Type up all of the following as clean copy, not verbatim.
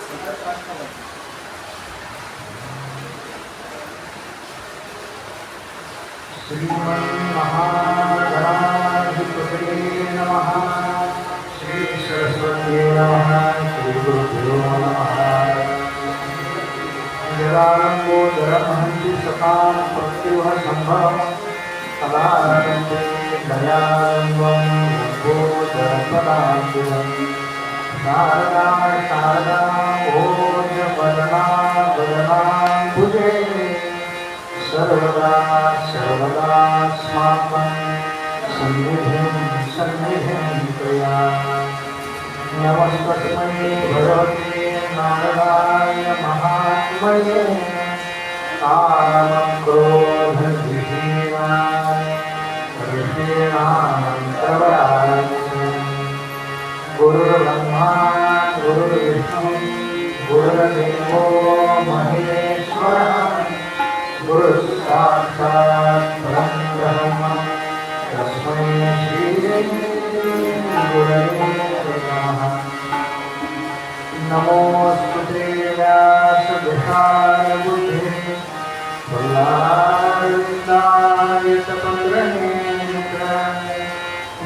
श्रीमन्महागणाधिपतये नमः। श्री सरस्वती नमः। श्री गुरुभ्यो नमः। यदारम्भोदरमहन्ति सतां प्रत्युह सम्भवम् तदा आरम्भे दयालम्बं लम्बोदरपदाम्बुजम्। शारदा शारदा भोजवदना वदनाम्बुजे सर्वदा सर्वदास्माकं सन्निधिं सन्निधिं त्वया। नमस्तस्मै भगवते नारायणाय महात्मने कामक्रोधविहीनाय ऋषीणामन्तराय। गुरुर्ब्रह्मा गुरुर्विष्णु गुरुर्देवो महेश्वरः गुरुसाक्षात् परब्रह्म तस्मै श्री गुरवे नमः। नमोऽस्तुते व्यासविहारबुद्धे प्रह्लादायतपत्रनेत्र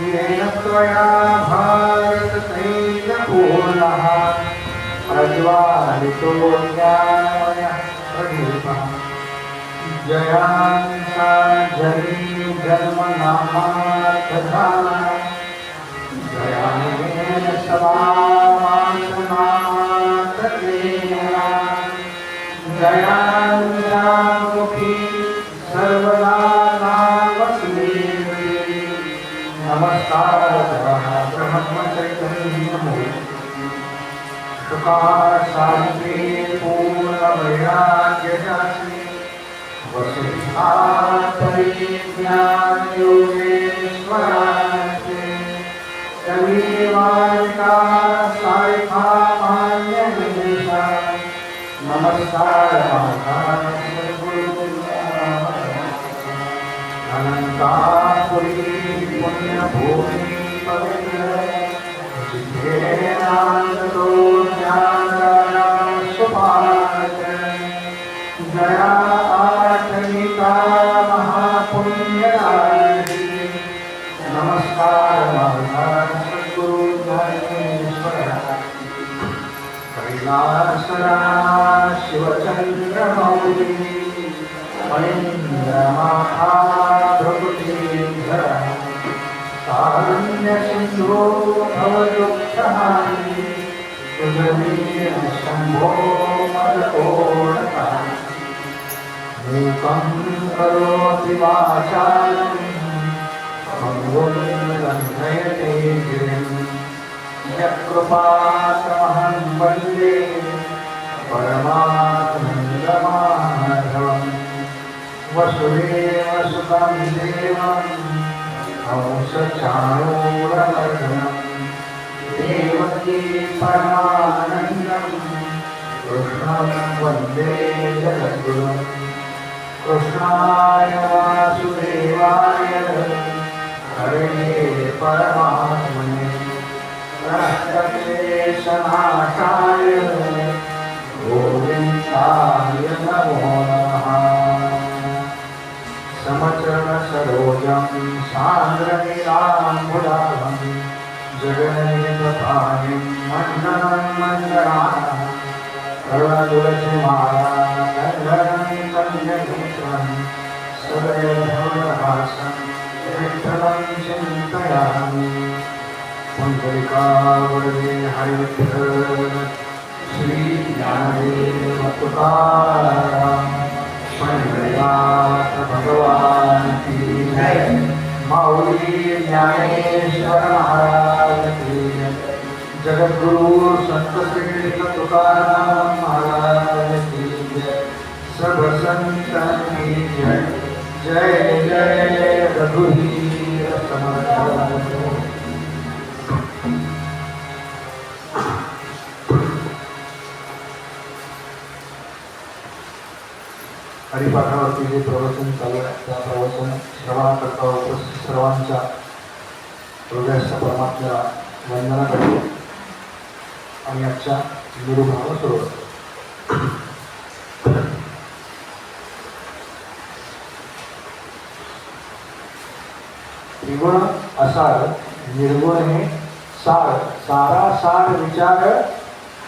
येन त्वया भारततैलपूर्णः प्रज्वालितो ज्ञानमयः प्रदीपः। जयांसा जनी जन्मनामार्थधाना जयानेन समासनार्थकेना जयांसामुखी सर्वदा नामस्मृति। नमस्कारः ब्रह्मचैतन्यमूर्ते शुकाशान्ति पूर्णवैराग्यशास्त्री वसिष्ठापरिज्ञानयोगेश्वरान्ते कविवारिका सारिका मान्यनिशा। नमस्कारः अनन्तापुरी पुण्यभूमि पवित्र जितेनानन्दो ज्ञानदानं सुभाषितम्। जया आचरिता महापुण्यरायिणी। नमस्कार सद्गुरु धर्मेश्वर कैलासराज शिवचन्द्रमौली मणीन्द्रमाभृगुटीधर कारुण्यसिन्धो भवदुःखहारी सुजनीर शम्भो मदकोटका। मूकं करोति वाचालं भङ्गुं लङ्घयते गिरिं। यत्कृपातमहं वन्दे परमानन्दमाधवम्। वसुदेवसुतं देवं कंसचाणूरमर्दनं देवकी परमानन्दं कृष्णं वन्दे जगद्गुरुम्। कृष्णाय वासुदेवाय हरे परमात्मने प्रणतक्लेशनाशाय गोविन्दाय नमो नमः। समचरणसरोजं सान्द्रनीलाम्बुजाभं जगन्निधपाणिं मण्डनं मण्डनाथं करुणदुरसिमाला कन्धरं कन्यनेत्रं सदैव भवनहासं विठ्ठलं चिन्तयामि। पुण्डरीकावरदे हरिविठ्ठल श्री ज्ञानदेव तुकाराम पंढरीनाथ भगवान की जय। माऊली ज्ञानेश्वर महाराज की जय। जगद्गुरु संत श्री तुकाराम महाराज की जय। सब संतन की जय। जय जय रघुवीर समर्थ। हरिपाठावरती जे प्रवचन चालू आहे त्या प्रवचन श्रवणाकरता उपस्थित सर्वांच्या हृदयाच्या परमात्म्याला वंदना करतो आणि आजच्या निर्भाव सरोवर. त्रिगुण असार, निर्गुण हे सार, सारा सार विचार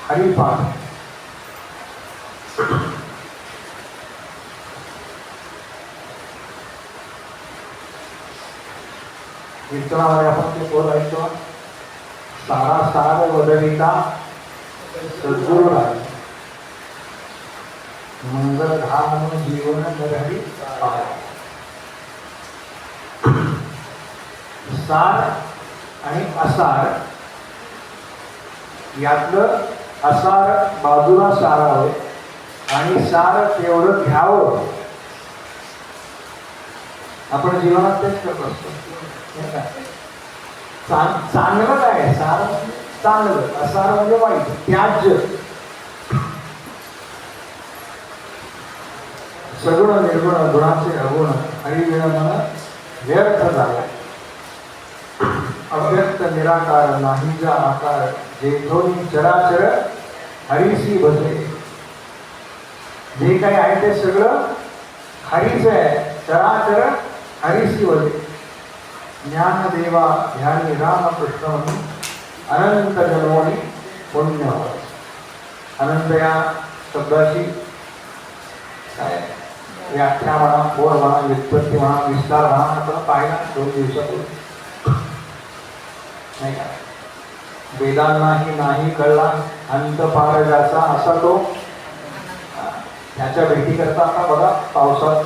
हरिपाठ. कीर्तनामध्ये आपण ते बोल ऐकतो, सारा सार वदविता सद्गुरु राही, मंगल धाम जीवन नरहरी पाय. सार आणि असार यातलं असार बाजूला सारावं आणि सार तेवढं घ्यावं. आपण जीवनात तेच करत असतो. चांगलं काय सार, चांगलं, असार म्हणजे वाईट, त्याज्य. सगुण निर्गुण गुणाचे अवगुण हरिविण मन व्यर्थ झाला. अव्यक्त निराकार नाहीचा आकार, जेथोनी चराचर हरीसी भजे. जे काही आहे ते सगळं हरीच आहे, चराचर हरीसी भजे. ज्ञानदेवा ध्यानी रामकृष्ण म्हणून अनंत जन्मोनी पुण्य. अनंत या शब्दाची काय व्याख्या म्हणा, बोध म्हणा, व्युत्पत्ती म्हणा, विस्तार म्हणा, आपण पाहिला 2 दिवसापूर्वी नाही का. वेदांनाही नाही कळला अंत पार ज्याचा, असा तो. त्याच्या भेटी करता आता बघा पावसात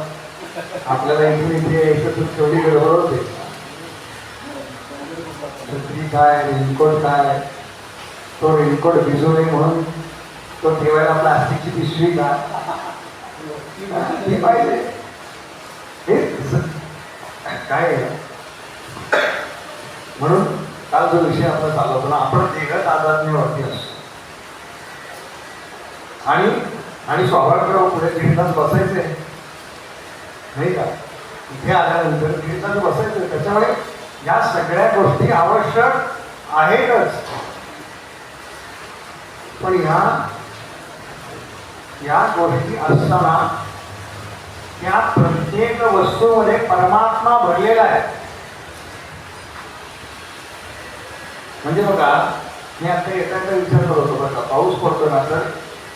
आपल्याला इथून इथे यायचं तेवढी गडबड होते. छत्री काय, रेनकोट काय, तो रेनकोट भिजू नये म्हणून तो ठेवायला प्लास्टिकची पिशवी काय पाहिजे. हे काय म्हणून काल जो विषय आपला चालू होता ना, आपण देह तादात्म्यावरती असतो आणि स्वाभाविक पुढे 1.5 तास बसायचे नाही का. इथे आल्यानंतर 1.5 तास बसायचं. त्याच्यामुळे या सगळ्या गोष्टी आवश्यक आहेतच. पण या गोष्टी असताना त्या प्रत्येक वस्तूमध्ये परमात्मा भरलेला आहे. म्हणजे बघा, मी आता एखादा विचार करत होतो बघा, पाऊस पडतो ना, तर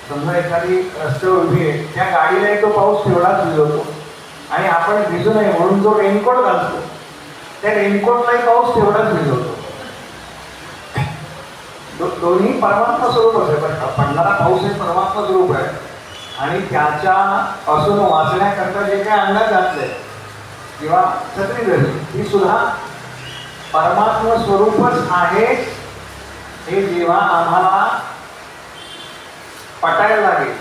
समजा एखादी रस्त्यावर उभी आहे, त्या गाडीलाही तो पाऊस तेवढाच भिजवतो आणि आपण भिजू नये म्हणून जो रेनकोट घालतो त्या रेनकोटलाही पाऊस तेवढाच भिजवतो. दोन्ही परमात्मा स्वरूपच आहे. बरं का, पडणारा पाऊस हे परमात्मा स्वरूप आहे आणि त्याच्यापासून वाचण्याकरता जे काही अंगात घातलंय किंवा छत्री धरली ती सुद्धा परमात्मा स्वरूपच आहे. हे जेव्हा आम्हाला पटायला लागेल,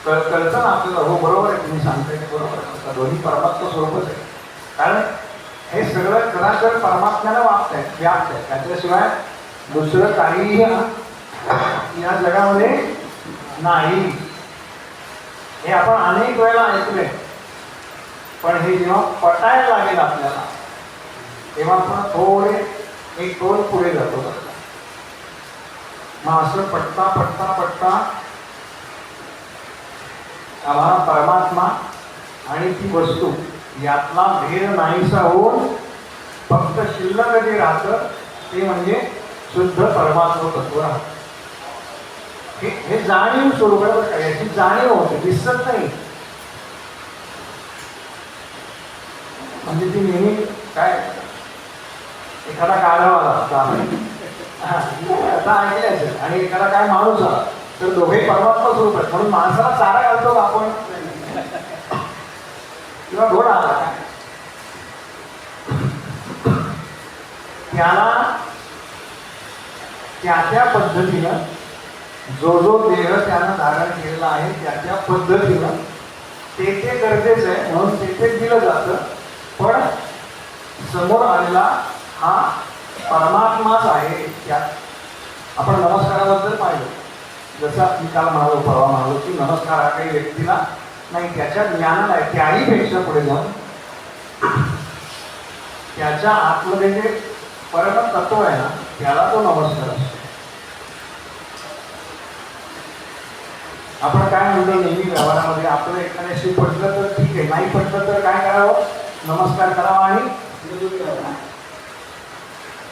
कळतं ना आपल्याला, हो बरोबर आहे तुम्ही सांगताय ते बरोबर आहे, दोन्ही परमात्मा स्वरूपच आहे. कारण हे सगळं चराचर परमात्म्यानं व्याप्त आहे. त्याच्याशिवाय दुसरं काहीही या जगामध्ये नाही. हे आपण अनेक वेळा ऐकले, पण हे जेव्हा पटायला लागेल आपल्याला तेव्हा आपण थोडे एक दोन पुढे जातो. मग असं पटता पटता पटता आम्हाला परमात्मा आणि ती वस्तू यातला भेद नाहीसा होऊन फक्त शिल्लक जे राहतं ते म्हणजे शुद्ध परमात्मा तत्व राहतं. हे जाणीव स्वरूप आहे. याची जाणीव होते, दिसत नाही. म्हणजे ती नेहमी काय, एखादा गाढव आला आता ऐकले आणि एखादा काय माणूस आला तर दोघे परमात्मा स्वरूप आहेत. म्हणून माणसाला चारा घालतो आपण किंवा घोडा आला काय, त्याला त्या पद्धतीनं जो देह त्यानं धारण केलेला आहे त्या पद्धतीनं ते गरजेचं आहे म्हणून ते दिलं जातं. पण समोर आलेला हा परमात्माच आहे. त्यात आपण नमस्काराबद्दल पाहिलं, जसं मी काल म्हणालो, परवा म्हणालो की नमस्कार हा काही व्यक्तीला नाही, त्याच्या ज्ञानाला आहे. त्याही पेक्षा पुढे जाऊन त्याच्या आतमध्ये जे परम तत्व आहे ना त्याला तो नमस्कार असतो. आपण काय म्हणतो नेहमी व्यवहारामध्ये, आपलं एखाद्याशी पटलं तर ठीक आहे, नाही पटलं तर काय करावं, नमस्कार करावा आणि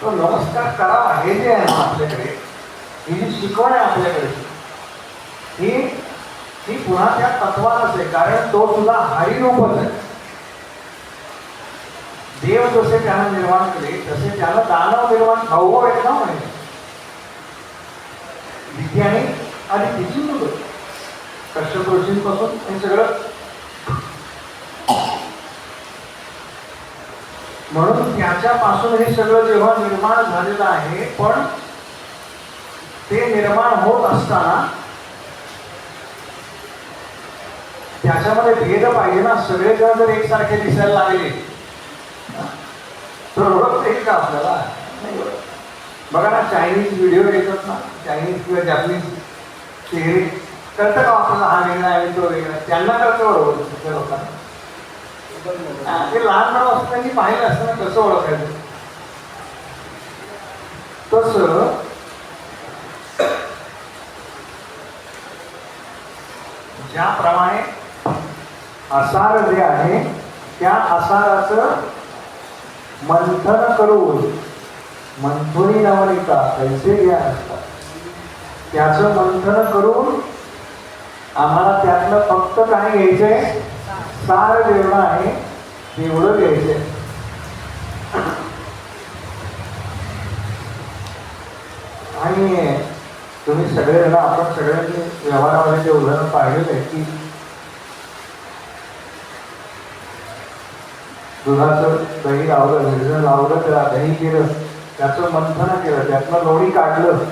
तो नमस्कार करावा. हे जे आहे ना आपल्याकडे, ही जी शिकवण आहे आपल्याकडे, ही पुन्हा त्या तत्वालाच आहे. कारण तो तुझा हरिरूपच आहे. देव जसे त्यानं निर्माण केले तसे त्याला दानव निर्माण भाऊ आहेत ना म्हणे. विद्याने आणि तिची मुलं कश्यप ऋषींपासून हे सगळं. म्हणून त्याच्यापासून हे सगळं जेव्हा निर्माण झालेलं आहे, पण ते निर्माण होत असताना त्याच्यामध्ये भेद पाहिजे ना. सगळेजण जर एकसारखे दिसायला लागले तर ओळखता येईल का आपल्याला? बघा ना, चायनीज व्हिडिओ येतात ना, चायनीज किंवा जॅपनीज चेहरे, कळतं का आपल्याला हा वेगळा आहे तो वेगळा? त्यांना कळतं बरोबर त्या लोकांना. ते लहान मुलं असताना पाहिलं असताना कसं ओळखायचं. तसं ज्याप्रमाणे आसार जे आहे त्या आसाराचं मंथन करून, मंथुनी नवनिता कैसे ज्ञान असतात, त्याचं मंथन करून आम्हाला त्यातलं फक्त काय घ्यायचंय, सार जेवढं आहे तेवढं घ्यायचंय. आणि तुम्ही सगळेजण, आपण सगळ्यांनी व्यवहारामध्ये जे उदाहरण पाहिलेलं आहे की दुधाचं दही लावलं, निर्जन लावलं, त्याला दही केलं, त्याचं मंथन केलं, त्यातनं लोणी काढलं,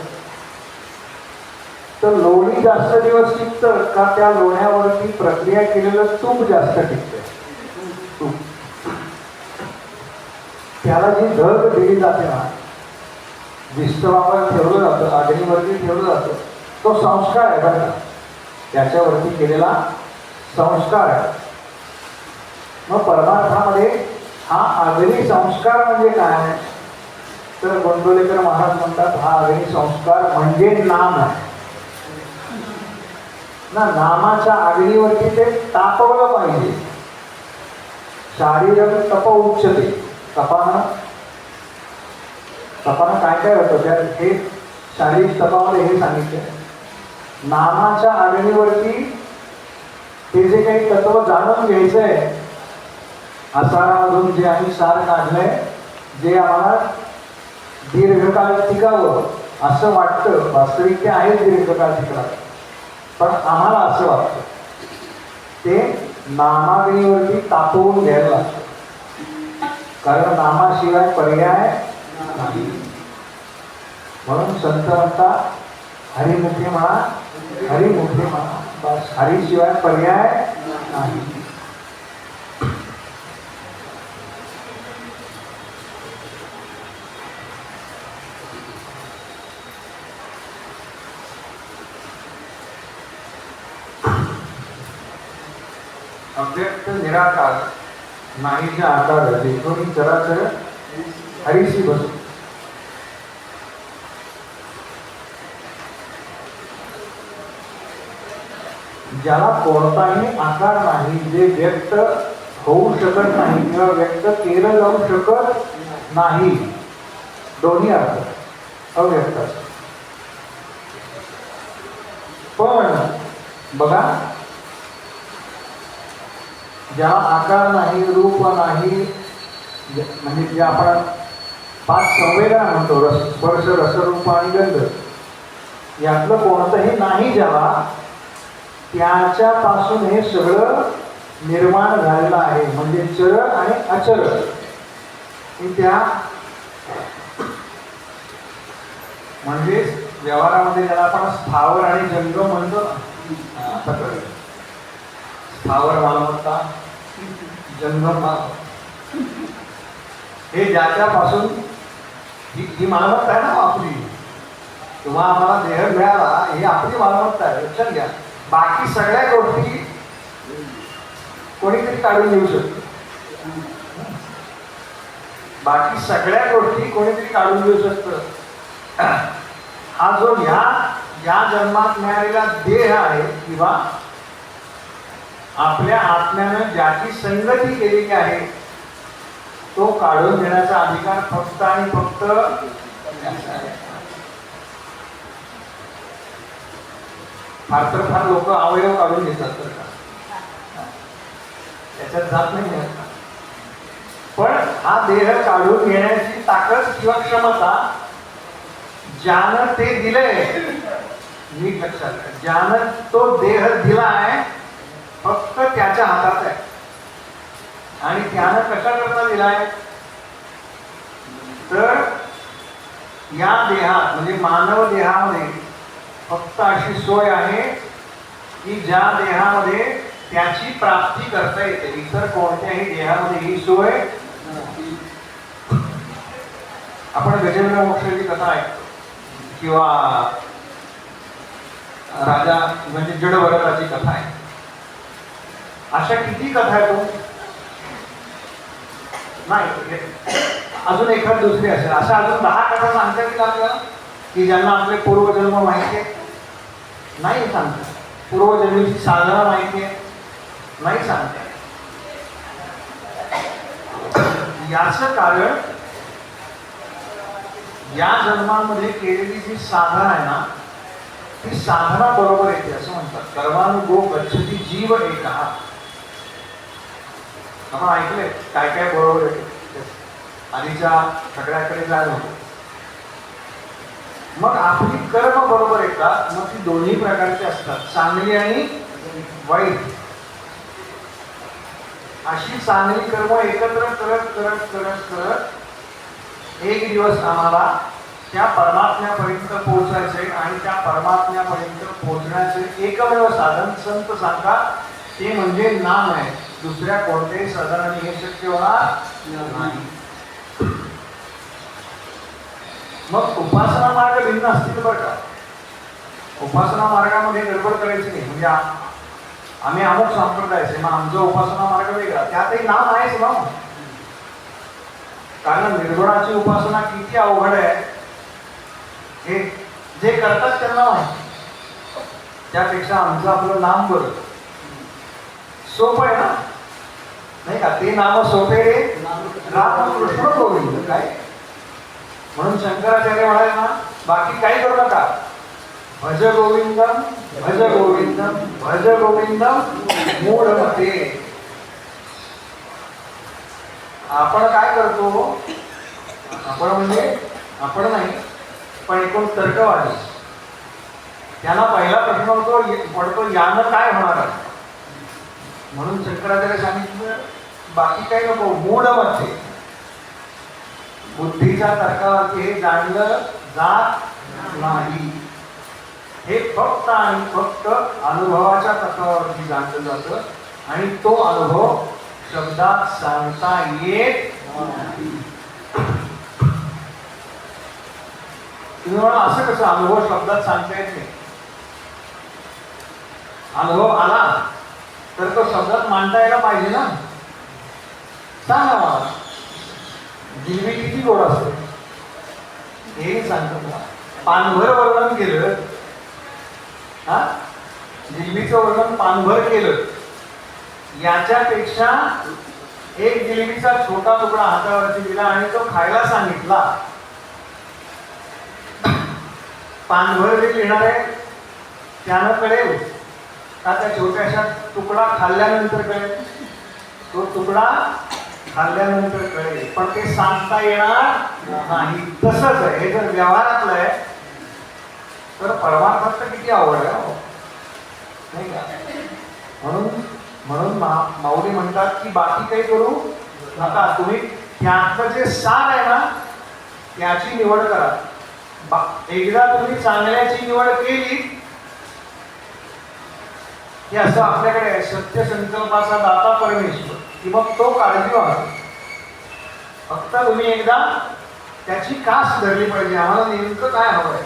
तर लोणी जास्त दिवस टिकतं का त्या लोण्यावरती प्रक्रिया केलेलं तूप जास्त टिकतं? तूप. त्याला जी धग दिली जाते ना, विस्तवावर ठेवलं जातं, अग्नीवरती ठेवलं जातं, तो संस्कार आहे बरं, त्याच्यावरती केलेला संस्कार आहे. मग परमार्थामध्ये हा अग्नी संस्कार म्हणजे काय? तर गोंदवलेकर महाराज म्हणतात, हा अग्नी संस्कार म्हणजे नाम आहे ना. नामाच्या अग्नीवरती ते तापवलं पाहिजे. शारीरिक तप उच्चते. तपानं काय काय होतं त्यात, हे शारीरिक तपामध्ये हे सांगितलं. नामाच्या अग्नीवरती ते जे काही तत्व जाणून घ्यायचंय, आसारामधून जे आम्ही सार काढलंय, जे आम्हाला दीर्घकाळ टिकावं असं वाटतं, वास्तविक ते आहे दीर्घकाळ टिकणार, पण आम्हाला असं वाटतं ते नामाग्नीवरती तापवून घ्यायला लागतं. कारण नामाशिवाय पर्याय नाही. म्हणून संत म्हणतात, हरिमुखे म्हणा, हरिमुखे म्हणा, बस, हरीशिवाय पर्याय नाही. अव्यक्त निराकार नाहीचे आकार देखोनी चराचर हरीशी बसू. ज्याला कोणताही आकार नाही, जे व्यक्त होऊ शकत नाही किंवा व्यक्त केलं जाऊ शकत नाही, दोन्ही अर्थ अव्यक्त. पण बघा, ज्याला आकार नाही, रूप नाही, म्हणजे जे आपण 5 संवेदना म्हणतो, स्पर्श, रसरूप आणि गंध, यातलं कोणतंही नाही ज्याला, त्याच्यापासून हे सगळं निर्माण झालेलं आहे. म्हणजे चर आणि अचर. त्या म्हणजे व्यवहारामध्ये ज्याला आपण स्थावर आणि जंगम म्हणतो, स्थावर मालमत्ता, जंगम मालमत्ता, हे ज्याच्यापासून ही मालमत्ता आहे ना आपली. तुम्हाला आम्हाला देह मिळाला, ही आपली मालमत्ता आहे, लक्षात घ्या. बाकी सगळ्या गोष्टी कोणीतरी काढून घेऊ शकतो. बाकी सगळ्या गोष्टी कोणीतरी काढून घेऊ शकतं. हा जो या जन्मात मिळालेला देह आहे किंवा आपल्या आत्म्यानं ज्याची संगती केलेली आहे तो काढून घेण्याचा अधिकार फक्त आणि फक्त फार तर फार लोक अवयव काढून घेतात तर का त्याच्यात जात नाही. पण हा देह काढून घेण्याची ताकद किंवा क्षमता ज्यानं ते दिलंय, नीट लक्षात घ्या, ज्यानं तो देह दिलाय फक्त त्याच्या हातात आहे. आणि त्यानं कशा करता दिलाय तर या देहात म्हणजे मानव देहामध्ये फक्त अशी सोय आहे की ज्या देहामध्ये त्याची प्राप्ती करता येते. इतर कोणत्याही देहामध्ये ही सोय. आपण गजेंद्र मोक्षाची कथा ऐकतो किंवा राजा म्हणजे जडभरताची कथा आहे. अशा किती कथा आहे तो नाही, अजून एखाद दुसरी असेल. अशा अजून 10 कथा सांगता येतील आपल्याला की ज्यांना आपले पूर्वजन्म माहिती आहे? नाही सांगता. पूर्वजन्मीची साधना माहिती आहे? नाही सांगता. याचं कारण या जन्मामध्ये केलेली जी साधना आहे ना ती साधना बरोबर येते. असं म्हणतात कर्मानुगो गच्छति जीव एकः. आपण ऐकलंय काय काय बरोबर येते. आधीच्या सगळ्याकडे जायला होतं. मग आपली कर्म बरोबर येतात. मग ती दोन्ही प्रकारची असतात, चांगली आणि वाईट. अशी चांगली कर्म एकत्र करत करत करत करत एक दिवस आम्हाला त्या परमात्म्यापर्यंत पोहोचायचे. आणि त्या परमात्म्यापर्यंत पोहोचण्याचे एकमेव साधन संत सांगतात ते म्हणजे नाम आहे. दुसऱ्या कोणत्याही साधनाने हे शक्य होणार नाही. मग उपासना मार्ग भिन्न असतील बरं का. उपासना मार्गामध्ये गडबड करायची नाही. म्हणजे आम्ही अमुक संप्रदायाचे मग आमचा उपासना मार्ग वेगळा, त्यातही नाम आहेच ना. कारण निर्गुणाची उपासना किती अवघड आहे हे जे करतात त्यांना माहिती. त्यापेक्षा आमचं आपलं नाम बरं सोपं आहे ना, नाही का. ते नाम सोपे राम कृष्ण गोविंद काय. म्हणून शंकराचार्य म्हणाले ना बाकी काही करू नका, भज गोविंदम भज गोविंदम भज गोविंदम मूढमते. आपण काय करतो, आपण म्हणजे आपण नाही पण एकूण तर्कवादी. त्यांना पहिला प्रश्न पडतो यानं काय होणार आहे. म्हणून शंकराचार्य सांगितलं बाकी काही नको, मूढमते. बुद्धीच्या तर्कावरती हे जाणलं जात नाही. हे फक्त आणि फक्त अनुभवाच्या तत्वावरती जाणलं जातं. आणि तो अनुभव शब्दात सांगता येत नाही. तुम्ही म्हणा असं कसं अनुभव शब्दात सांगता येत नाही. अनुभव आला तर तो शब्दात मांडता यायला पाहिजे ना. सांगा मला जिलबी किती गोड असते हे सांगतो मला. पानभर वर्णन केलं, हा जिलबीचं वर्णन पानभर केलं, याच्यापेक्षा एक जिलबीचा छोटा तुकडा हातावरती दिला आणि तो खायला सांगितला. पानभर जे घेणार आहे त्यानं कळेल का त्या छोट्याशा तुकडा खाल्ल्यानंतर कळेल. तो तुकडा खाल्ल्यानंतर कळेल पण ते सांगता येणार नाही. तसंच आहे हे जर व्यवहारातलं आहे तर परमार्थात तर किती आवड आहे नाही का. म्हणून माऊली म्हणतात की बाकी काही करू नका, तुम्ही त्यातलं जे सार आहे ना त्याची निवड करा. एकदा तुम्ही चांगल्याची निवड केली की असं आपल्याकडे सत्य संकल्पाचा दाता परमेश्वर की मग तो काळजीवान. फक्त तुम्ही एकदा त्याची कास धरली पाहिजे, आम्हाला नेमकं काय हवंय.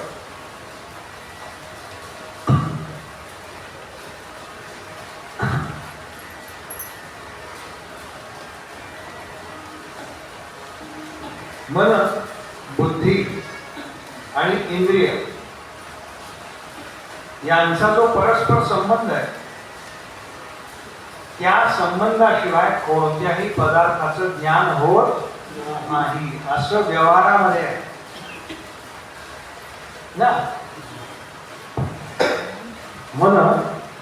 मन, बुद्धी आणि इंद्रिय यांचा जो परस्पर संबंध आहे त्या संबंधाशिवाय कोणत्याही पदार्थाचं ज्ञान होत नाही असं व्यवहारामध्ये आहे ना. म्हणून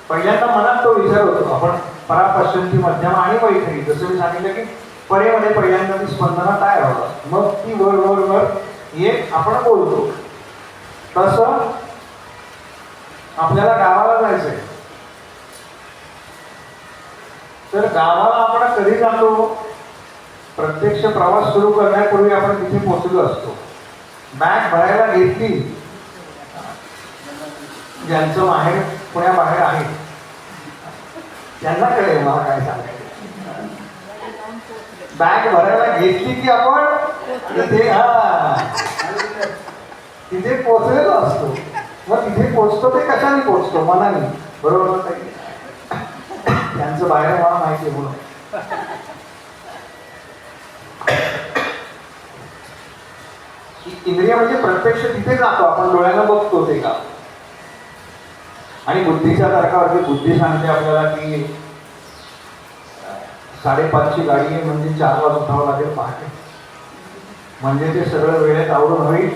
पहिल्यांदा मनात तो विचार होतो आपण परापश्चिंती मध्यम आणि वैखरी, जसं मी सांगितलं की परेमध्ये पहिल्यांदा ती स्पंदना काय व्हावं, मग ती वर वर वर एक आपण बोलतो. तसं आपल्याला गावाला जायचंय, तर गावाला आपण कधी जातो, प्रत्यक्ष प्रवास सुरू करण्यापूर्वी आपण तिथे पोहोचलो असतो. बॅग भरायला घेतली, ज्यांचं माहेर पुण्याबाहेर आहे त्यांना कळेल मला काय सांगायचं. बॅग भरायला घेतली की आपण तिथे पोहोचलेलो असतो. मग तिथे पोहोचतो ते कशाने पोहोचतो, मनाने, बरोबर नाही. त्यांचं बाहेर मला माहिती आहे म्हणून. इंद्रिय म्हणजे प्रत्यक्ष तिथे जातो आपण, डोळ्यानं बघतो ते का. आणि बुद्धीच्या तर्कावरती बुद्धी सांगते आपल्याला की 5:30ची गाडी आहे म्हणजे 4 वाजता उठावं लागेल पहाटे, म्हणजे ते सगळं वेळेत आवरून होईल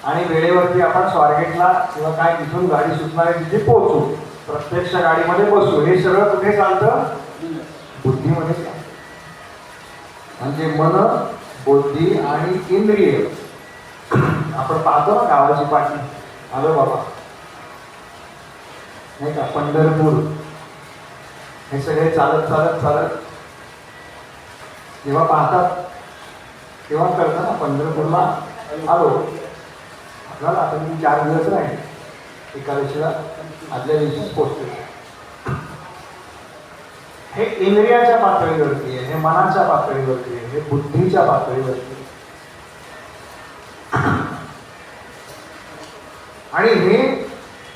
आणि वेळेवरती आपण स्वारगेटला किंवा काय तिथून गाडी सुटणार आहे तिथे पोहोचू, प्रत्यक्ष गाडीमध्ये बसू. हे सगळं कुठे चालतं, बुद्धीमध्ये चालतं. म्हणजे मन, बुद्धी आणि इंद्रिय. आपण पाहतो ना गावाची पाठी, आलो बाबा नाही का, पंढरपूर, हे सगळे चालत चालत चालत जेव्हा पाहतात तेव्हा कळतं ना पंढरपूरला आलो. आपल्याला आता मी 4 दिवस राहील, एकादशीला आदल्या दिवशीच पोचतो. हे इंद्रियाच्या पातळीवरती आहे, हे मनाच्या पातळीवरती आहे, हे बुद्धीच्या पातळीवरती आहे. आणि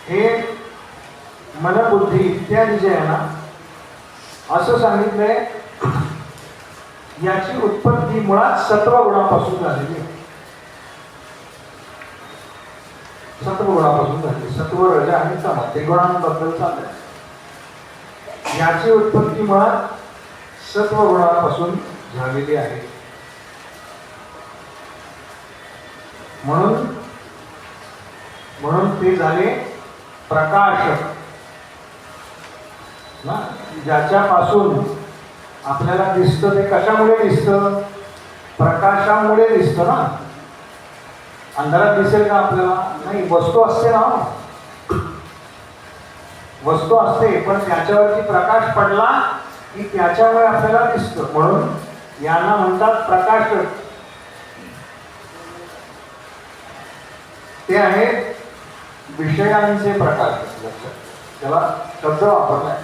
हे मनबुद्धी इत्यादी जे आहे ना, असं सांगितलंय याची उत्पत्ती मुळात सत्वगुणापासून झालेली आहे. सत्वगुणापासून झाली. सत्व, रज आणि तम ते गुणांबद्दल चाललंय. याची उत्पत्ती मुळात सत्वगुणापासून झालेली आहे. म्हणून ते झाले प्रकाशक ना. ज्याच्यापासून आपल्याला दिसतं ते कशामुळे दिसतं, प्रकाशामुळे दिसतं ना. अंधारात दिसेल का आपल्याला, नाही. वस्तू असते ना, वस्तू असते पण त्याच्यावरती प्रकाश पडला की त्याच्यामुळे आपल्याला दिसतं. म्हणून यांना म्हणतात प्रकाशक. ते आहेत विषयांचे प्रकाशक. त्याला शब्द वापरलाय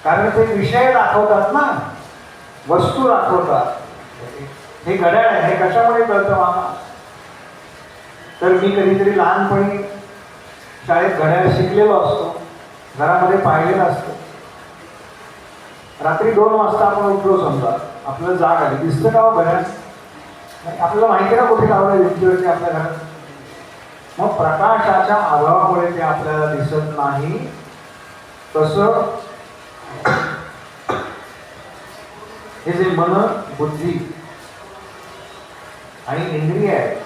कारण ते विषय दाखवतात ना, वस्तू दाखवतात. हे घड्याळ आहे, हे कशामुळे कळतं मला, तर मी कधीतरी लहानपणी शाळेत घड्याळ शिकलेलो असतो, घरामध्ये पाहिलेलं असतं. रात्री 2 वाजता आपण उठलो समजा, आपल्याला जाग आली, दिसतं का घड्याळ, आपल्याला माहिती ना कुठे लावलं भिंतीवरती आपल्या घरात. मग प्रकाशाच्या अभावामुळे ते आपल्याला दिसत नाही. तसं हे जे मन, बुद्धी आणि इंद्रिय आहे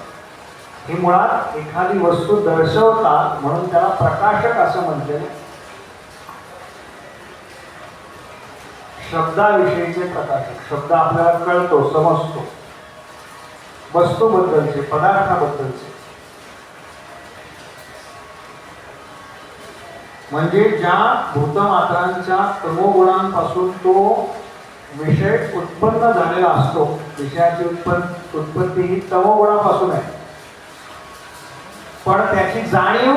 हे मुळात एखादी वस्तू दर्शवतात, म्हणून त्याला प्रकाशक असं म्हटलेलं. शब्दाविषयीचे प्रकाशक. शब्द आपल्याला कळतो, समजतो, वस्तूबद्दलचे, पदार्थाबद्दलचे. म्हणजे ज्या भूतमात्रांच्या तमोगुणांपासून तो विषय उत्पन्न झालेला असतो, विषयाची उत्पत्ती ही तमोगुणापासून आहे, पण त्याची जाणीव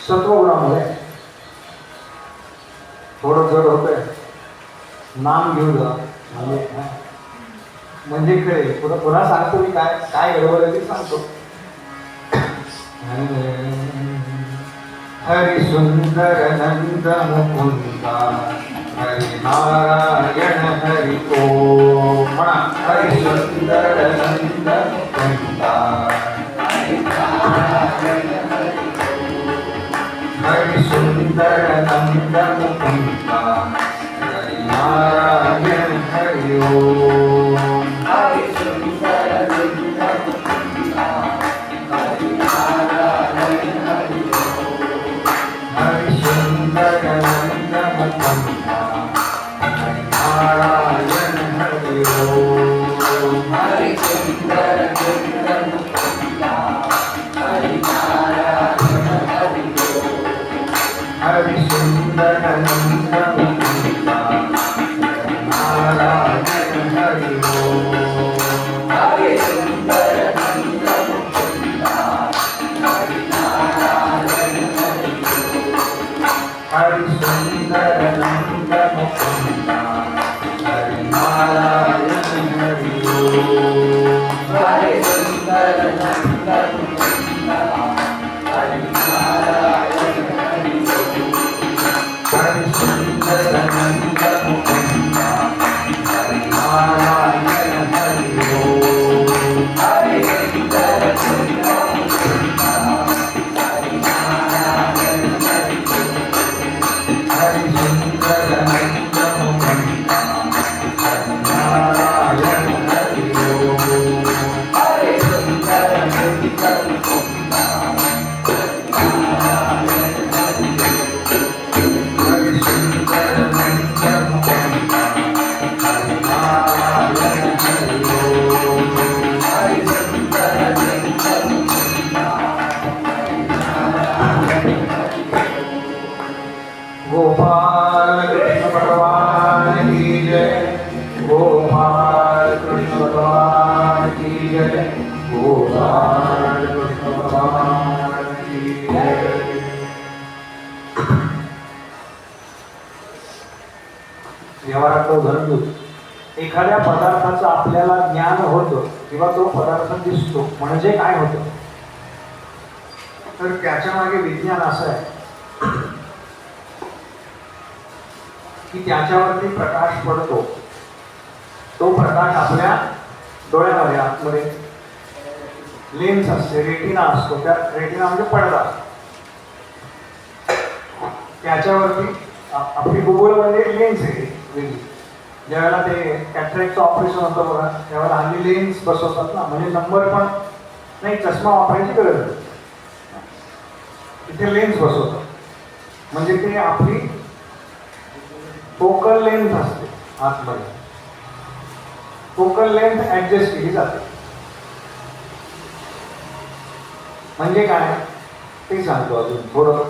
सत्वगुणामुळे. थोडं जड होतंय, नाम घेऊ द्या म्हणजे कळेल. पुन्हा सांगतो मी काय काय गडबड आहे ते सांगतो. हरि सुंदर नंद मुकुंदा, हरि नारायण हरि ओम. म्हणा, हरि सुंदर नंद मुकुंदा, हरि नारायण हरि ओम. हरि सुंदर नंद मुकुंदा हरि नारायण हरि ओम हरि सुंदर नंद मुकुंदा हरि नारायण हरि ओम हरि सुंदर नंद मुकुंदा हरि नारायण हरि ओम हरि सुंदर नंद मुकुंदा हरि नारायण हरि ओम हरि सुंदर नंद मुकुंदा हरि नारायण हरि ओम हरि सुंदर नंद मुकुंदा हरि नारायण हरि ओम हरि सुंदर नंद मुकुंदा हरि नारायण हरि ओम हरि सुंदर नंद मुकुंदा हरि नारायण हरि ओम हरि सुंदर नंद मुकुंदा हरि नारायण हरि ओम हरि सुंदर नंद मुकुंदा हरि नारायण हरि ओम हरि सुंदर नंद मुकुंदा हरि नारायण हरि ओम हरि सुंदर नंद मुकुंदा हरि नारायण हरि ओम हरि सुंदर नंद मुकुंदा हरि नारायण हरि ओम हरि सुंदर नंद मुकुंदा हरि नारायण हरि ओम गोपाल कृष्ण भगवान की जय गोपाल कृष्ण भगवान की जय गोपाल कृष्ण भगवान की जय व्यवहारातलं उदाहरण एखाद्या पदार्थाचं आपल्याला ज्ञान होतं किंवा तो पदार्थ दिसतो म्हणजे काय होतं तर त्याच्या मागे विज्ञान असं आहे की त्याच्यावरती प्रकाश पडतो तो प्रकाश आपल्या डोळ्यामध्ये आतमध्ये लेन्स असते रेटिना असतो त्या रेटिना म्हणजे पडदा त्याच्यावरती आपली गुगलमध्ये लेन्स आहे वेगळी ज्यावेळेला ते कॅटरॅक्टचं ऑपरेशन होतं बघा त्यावेळेला हल्ली लेन्स बसवतात ना म्हणजे नंबर पण नाही चष्मा वापरायची गरज नाही तिथे लेन्स बसवतात म्हणजे ते आपली फोकल लेंथ असते आतमध्ये फोकल लेंथ ऍडजस्ट केली जाते म्हणजे काय ते सांगतो अजून थोडं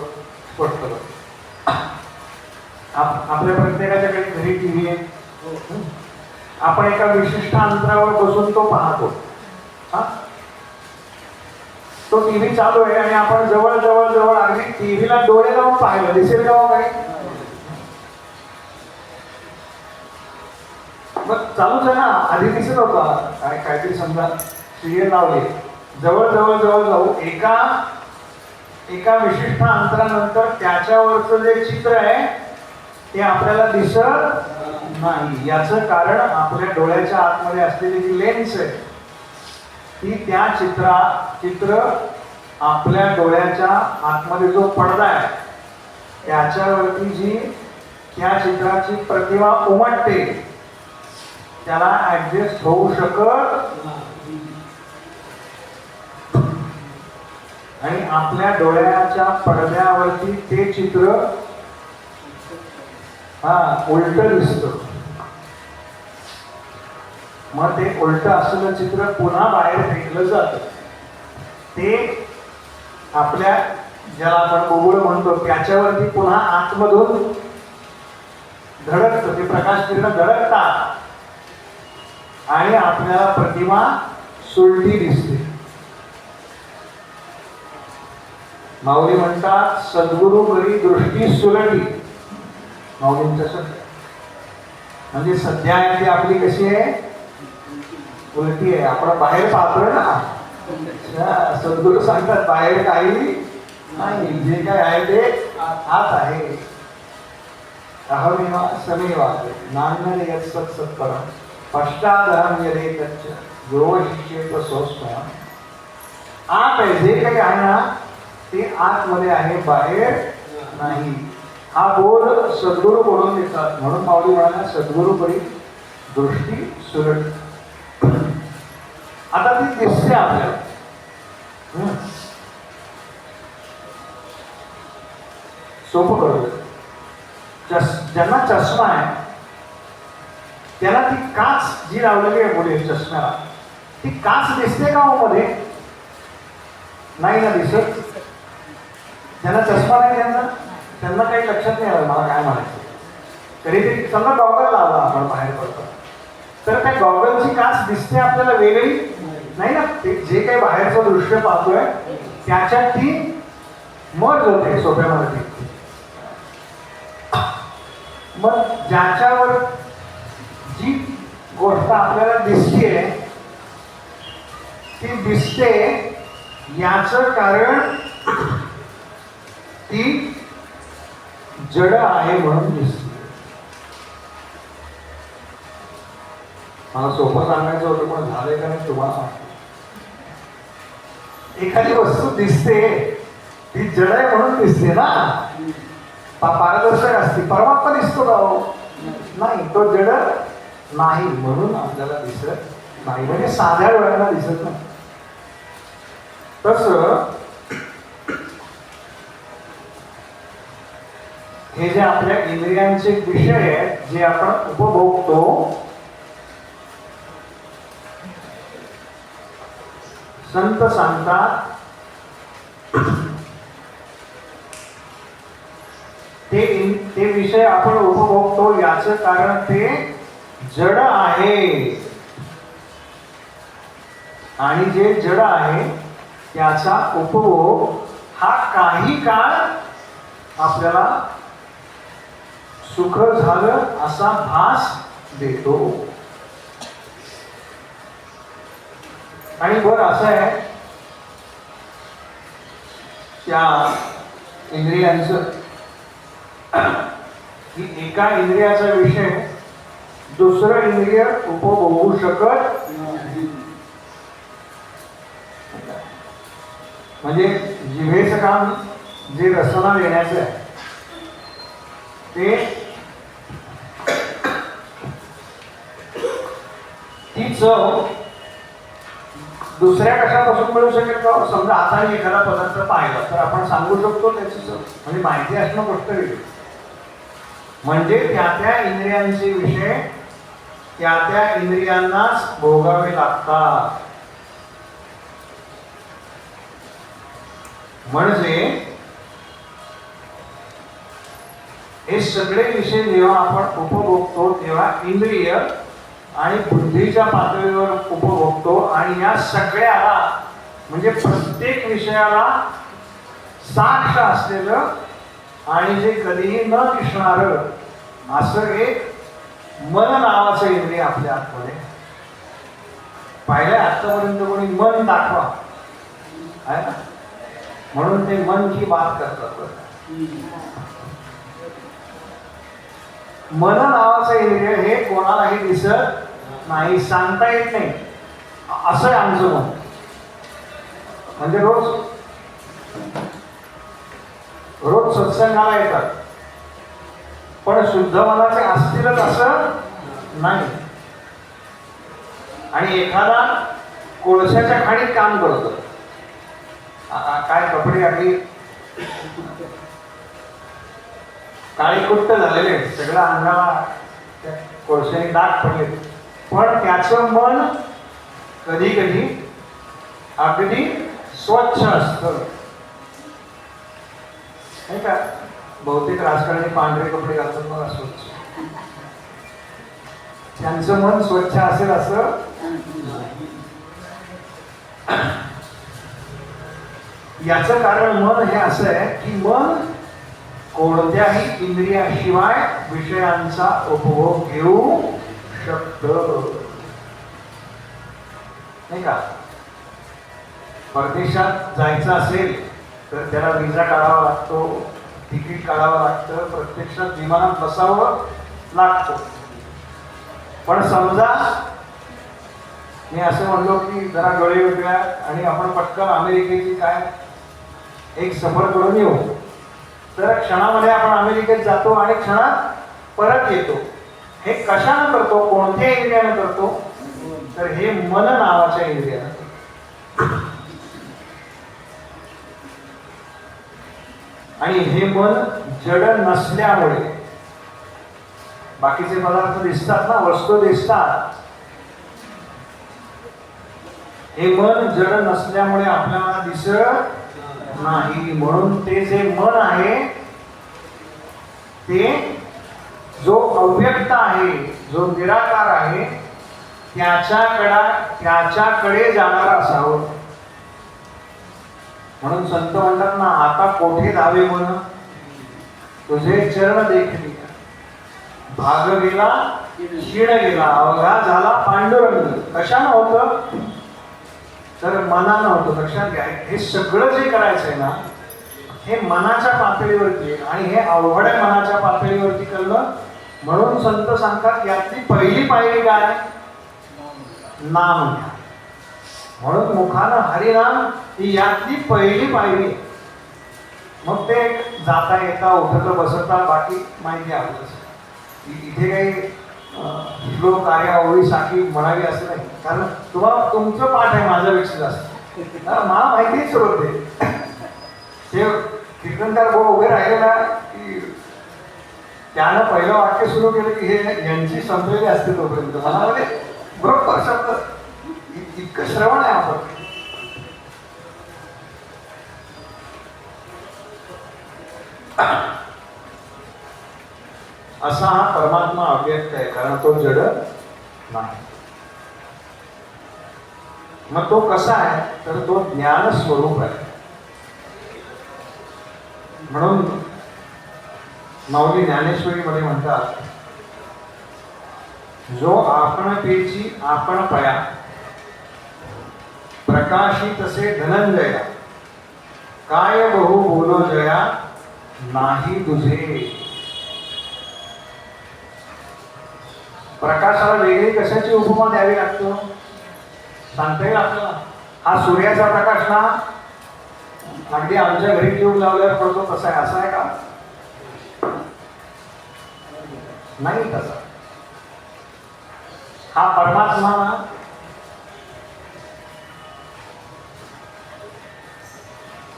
स्पष्ट करतो आपल्या प्रत्येकाच्याकडे घरी टीव्ही आहे आपण एका विशिष्ट अंतरावर बसून तो पाहतो तो टीव्ही चालू आहे आणि आपण जवळ जवळ जवळ अगदी टीव्हीला डोळे लावून पाहिलं दिसेल का काही मग चालूच आहे ना आधी दिसत होता आणि काहीतरी समजा सिरियल लावले जवळ जवळ जवळ जाऊ एका विशिष्ट अंतरानंतर त्याच्यावरचं जे चित्र आहे ते आपल्याला दिसत नाही याचं कारण आपल्या डोळ्याच्या आतमध्ये असलेली जी लेन्स आहे ती त्या चित्र आपल्या डोळ्याच्या आतमध्ये जो पडदा आहे त्याच्यावरती जी त्या चित्राची प्रतिमा उमटते त्याला ऍडजस्ट होऊ शकत नाही आणि आपल्या डोळ्याच्या पडद्यावरती ते चित्र उलट दिसतं मग ते उलट असलेलं चित्र पुन्हा बाहेर फेकलं जातं ते आपल्या ज्याला आपण बुबुळ म्हणतो त्याच्यावरती पुन्हा आतमधून धडकतं ते प्रकाश किरण धडकतात आणि आपल्याला प्रतिमा सुलटी दिसते माऊली म्हणतात सद्गुरु घरी दृष्टी सुलटी माऊलींचं शब्द म्हणजे सध्या आहे ती आपली कशी आहे उलटी आहे आपण बाहेर पाहतोय ना सद्गुरु सांगतात बाहेर काही नाही जे काय आहे ते आत आहे अहमेवा समेवा नान्य यत् सत् सत्परम पश्चादहम यदेतच्च गुरु शिष्येत सोस्मयम् आत आहे जे काही आहे ना ते आतमध्ये आहे बाहेर नाही. हा बोल सद्गुरू बोलून देतात. म्हणून माऊली म्हणाल्या सद्गुरू परी दृष्टी सुरट. आता ती दिसते आपल्याला. सोपं करू. ज्यांना चष्मा आहे त्याला ती काच जी लावलेली आहे पुढे चष्म्याला, ती काच दिसते का हो मध्ये? नाही ना दिसत. ज्यांना चष्मा नाही त्यांना काही लक्षात नाही आलं मला काय म्हणायचं. तरी ते समजा गॉगल लावला आपण बाहेर पडतो तर त्या गॉगलची काच दिसते आपल्याला वेगळी नाही ना. ते जे काही बाहेरचं दृश्य पाहतोय त्याच्यात ती मर्ज होते सोप्या मराठीत. मग ज्याच्यावर जी गोष्ट आपल्याला दिसते ती दिसते याचं कारण ती जड आहे म्हणून दिसते. मला सोपं सांगायचं होतं पण झालंय का नाही तुम्हाला सांगतो. एखादी वस्तू दिसते ती जड आहे म्हणून दिसते ना. पारदर्शक असते. परमात्मा दिसतो का हो? नाही. तो जड नाही म्हणून आपल्याला दिसत नाही. म्हणजे साध्या डोळ्याला दिसत नाही. तस हे जे आपल्या इंद्रियांचे विषय आहेत जे आपण उपभोगतो, संत सांगतात ते विषय आपण उपभोगतो याचं कारण ते जड आहे. आणि जे जड आहे त्याचा उपभोग हा काही काळ आपल्याला सुख झालं असा भास देतो. आणि बर असं आहे त्या इंद्रियांचं की एका इंद्रियाचा विषय दुसरं इंद्रिय उपभोगू शकत नाही. म्हणजे जिभेचं काम जे रसना देण्याचं आहे ते ती चव दुसऱ्या कशापासून मिळू शकेल का? समजा हाताने एखादा पदार्थ पाहिला तर आपण सांगू शकतो त्याची चव. म्हणजे माहिती असणं गोष्ट वेगळी. म्हणजे त्या इंद्रियांचे विषय त्या इंद्रियांनाच भोगावे लागतात. म्हणजे हे सगळे विषय जेव्हा आपण उपभोगतो तेव्हा इंद्रिय आणि बुद्धीच्या पातळीवर उपभोगतो. आणि या सगळ्याला म्हणजे प्रत्येक विषयाला साक्ष असलेलं आणि जे कधीही न दिसणार असं एक मन नावाचं इंद्रिय आपल्या आतमध्ये पाहिलं. आतापर्यंत कोणी मन दाखवा आहे ना, म्हणून ते मन की बात करतात. मन नावाचं इंद्रिय हे कोणालाही दिसत नाही, सांगता येत नाही. असं आहे आमचं मन. म्हणजे रोज सत्संगाला येतात पण शुद्ध मनाचे असतीलच असं नाही. आणि एखादा कोळशाच्या खाणीत काम करतो. काय कपडे अगदी काळी कुट्ट झालेले, सगळं अंगाला कोळशाने डाग पडले, पण त्याचं मन कधी कधी अगदी स्वच्छ असतं नाही का. बहुतेक राजकारणी पांढरे कपडे घालतात बघा स्वच्छ. त्यांचं मन स्वच्छ असेल असं याचं कारण मन हे असं आहे की मन कोणत्याही इंद्रियाशिवाय विषयांचा उपभोग घेऊ शकतं नाही का. परदेशात जायचं असेल तर त्याला विजा काढावा लागतो, तिकीट काढावं लागतं, प्रत्यक्षात विमानात बसावं लागतं. पण समजा मी असं म्हणलो की जरा गळे वेगळ्या आणि आपण पटकन अमेरिकेची काय एक सफर करून येऊ तर क्षणामध्ये आपण अमेरिकेत जातो आणि क्षणात परत येतो. हे कशानं करतो, कोणत्या इंद्रियानं करतो, तर हे मन नावाच्या इंद्रियानं करतो. आणि हे मन जड नसल्यामुळे, बाकीचे पदार्थ दिसतात ना, वस्तू दिसतात, हे मन जड नसल्यामुळे आपल्याला दिसत नाही. म्हणून ते जे मन आहे ते जो अव्यक्त आहे, जो निराकार आहे, त्याच्याकडे जाणार असावं. म्हणून संत म्हणतात ना, आता कोठे धावे मन तुझे चरण देखली, भाग गेला क्षीण गेला, अवघा झाला पांडुरंग. कशानं होतं, तर मनानं होतं. लक्षात घ्या, हे सगळं जे करायचंय ना, हे मनाच्या पातळीवरती आहे. आणि हे अवघड आहे मनाच्या पातळीवरती करणं. म्हणून संत सांगतात यातली पहिली पायरी काय, नाम घ्या. म्हणून मुखानं हरिनाम ही यातली पहिली पायरी. मग ते जाता येता उठता बसता बाकी माहिती आपल्याला. इथे काही श्लोक कार्यावळीसाठी म्हणावी असं नाही, कारण तुम्हाला तुमचं पाठ आहे माझ्यापेक्षा जास्त. मला माहितीच होते ते कीर्तनकार भाऊ उभे राहिलेला की त्यानं पहिलं वाक्य सुरू केलं की हे यांची संपलेली असते तोपर्यंत. मला म्हणजे बरोबर शब्द इतकं श्रवण आहे आपण. असा हा परमात्मा अव्यक्त आहे, कारण तो जड नाही. मग तो कसा आहे, तर तो ज्ञान स्वरूप आहे. म्हणून माऊली ज्ञानेश्वरी मध्ये म्हणतात, जो आपणतेची आपण पया, प्रकाशी तसे धनंजया, काय बहु बोलो जया, नाही तुझे. प्रकाशाला वेगळी कशाची उपमा द्यावी लागतो, सांगता येईल आपल्याला. हा सूर्याचा प्रकाश ना अगदी आमच्या घरी ट्यूब लावल्यावर पडतो तसा आहे, असा आहे का, नाही तसा. हा परमात्मा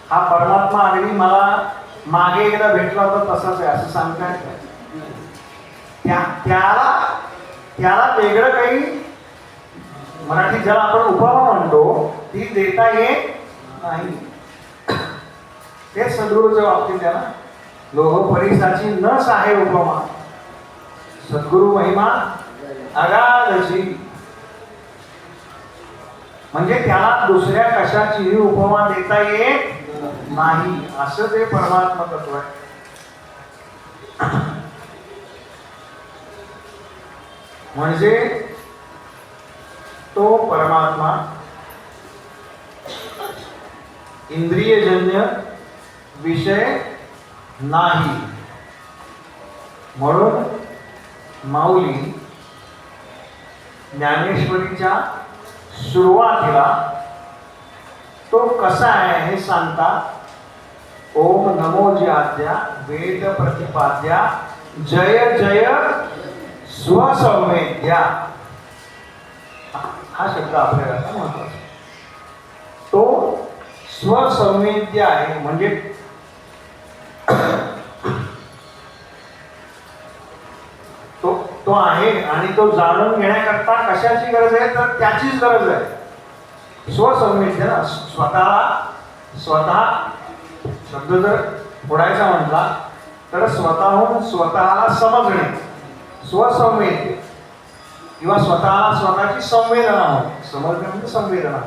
हा परमात्मा अगदी मला मागे एकदा भेटला होता तसाच आहे असं सांगताय. त्याला वेगळं काही मराठीत ज्याला आपण उपमा म्हणतो ती देता येत नाही. ते सद्गुरूच्या बाबतीत आहे ना, लोह परिसाची नस आहे उपमा, सद्गुरु महिमा अगाधची. म्हणजे त्याला दुसऱ्या कशाचीही उपमा देता येत नाही, असं ते परमात्मा तत्व आहे. म्हणजे तो परमात्मा इंद्रियजन्य विषय नाही. म्हणून माऊली ज्ञानेश्वरीच्या सुरुवातीला तो कसा आहे हे सांगतात. ओम नमो ज्याद्या वेद प्रतिपाद्या, जय जय स्वसंवेद्या. हा शब्द आपल्याला महत्वाचा. तो स्वसंवेद्य आहे, म्हणजे तो आहे आणि तो जाणून घेण्याकरता कशाची गरज आहे, तर त्याचीच गरज आहे. स्वसंवेद्य ना, स्वतः शब्द जर फोडायचा म्हटला तर स्वतःहून स्वतःला समजणे, स्वसंवेद्य, किंवा स्वतःला स्वतःची संवेदना होते. समजणे म्हणजे संवेदना,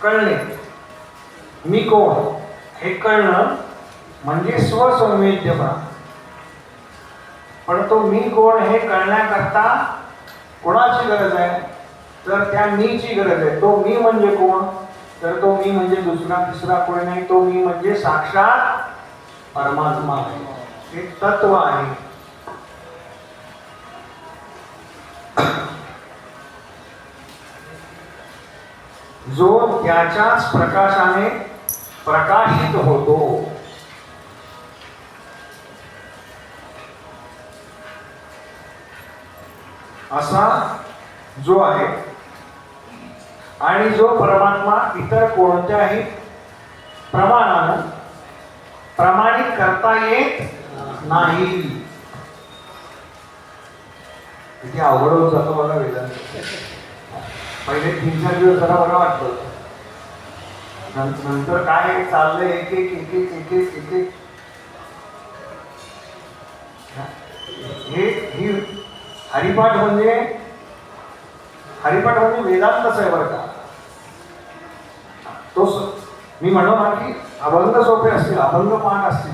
कळणे, मी कोण हे कळणं म्हणजे स्वसंवेद्यपणा. पण तो मी कोण हे कळण्याकरता कोणाची गरज आहे, तर त्या मीची गरज आहे. तो मी म्हणजे कोण, तर तो मी म्हणजे दुसरा तिसरा कोणी नाही, तो मी म्हणजे साक्षात परमात्मा आहे. हे तत्व आहे. जो त्याच्याच प्रकाशाने प्रकाशित होतो. असा जो आहे आणि जो परमात्मा इतर कोणत्याही प्रमाणानं प्रमाणित करता येत नाही. किती अवघड होत जातो बघा वेदांत. पहिले 3-4 दिवस जरा बरं वाटतं, नंतर काय चाललंय एक एक एक एक एक एक एक एक. ही हरिपाठ म्हणजे वेदांतच आहे बरं का. तो मी म्हणू ना की अभंग सोपे असतील, अभंग पाठ असतील,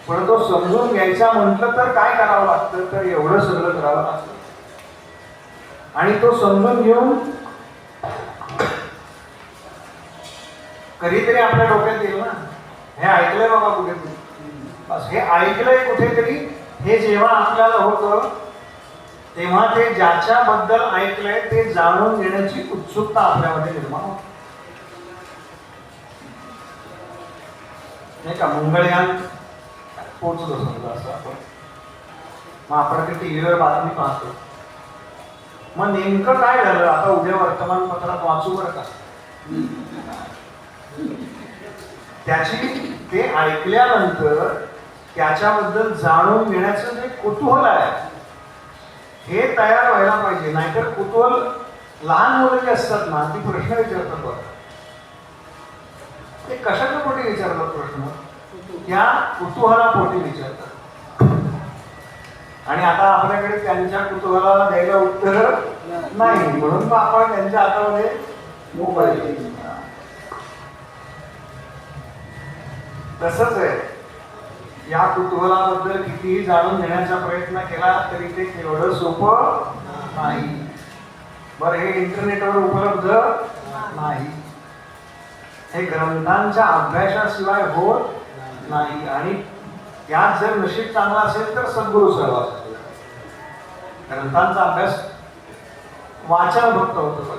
पण तो समजून घ्यायचा म्हटलं तर काय करावं लागतं, तर एवढं सगळं करावं लागतं. आणि तो समजून घेऊन कधीतरी आपल्या डोक्यात येईल ना, हे ऐकलंय बाबा कुठेतरी, बस हे ऐकलंय कुठेतरी. हे जेव्हा आपल्याला होतं तेव्हा ते ज्याच्याबद्दल ऐकलंय ते जाणून घेण्याची उत्सुकता आपल्यामध्ये निर्माण होते, नाही का. मंगळयान पोहोचलो समजा असं आपण, मग आपण ते टीव्हीवर बातमी पाहतो, मग नेमकं काय झालं आता उद्या वर्तमानपत्रात वाचू बरं का. त्याची ते ऐकल्यानंतर त्याच्याबद्दल जाणून घेण्याचं जे कुतूहल आहे हे तयार व्हायला पाहिजे. नाहीतर कुतूहल, लहान मुलं जे असतात ना ती प्रश्न विचारतात बघा, ते कशाच्या पोटी विचारतात प्रश्न, त्या कुतूहलापोटी विचारतात. आणि आता आपल्याकडे त्यांच्या कुतूहलाला द्यायला उत्तर नाही, म्हणून मग आपण त्यांच्या हातामध्ये मोबाईल. तसंच आहे, या कुतूहलाबद्दल कितीही जाणून घेण्याचा प्रयत्न केला तरी ते एवढं सोपं नाही. बरं, हे इंटरनेटवर उपलब्ध नाही, हे ग्रंथांच्या अभ्यासाशिवाय होत नाही. आणि यात जर नशीब चांगला असेल तर सद्गुरू सहवास. ग्रंथांचा अभ्यास वाचन भक्त होतं बघा.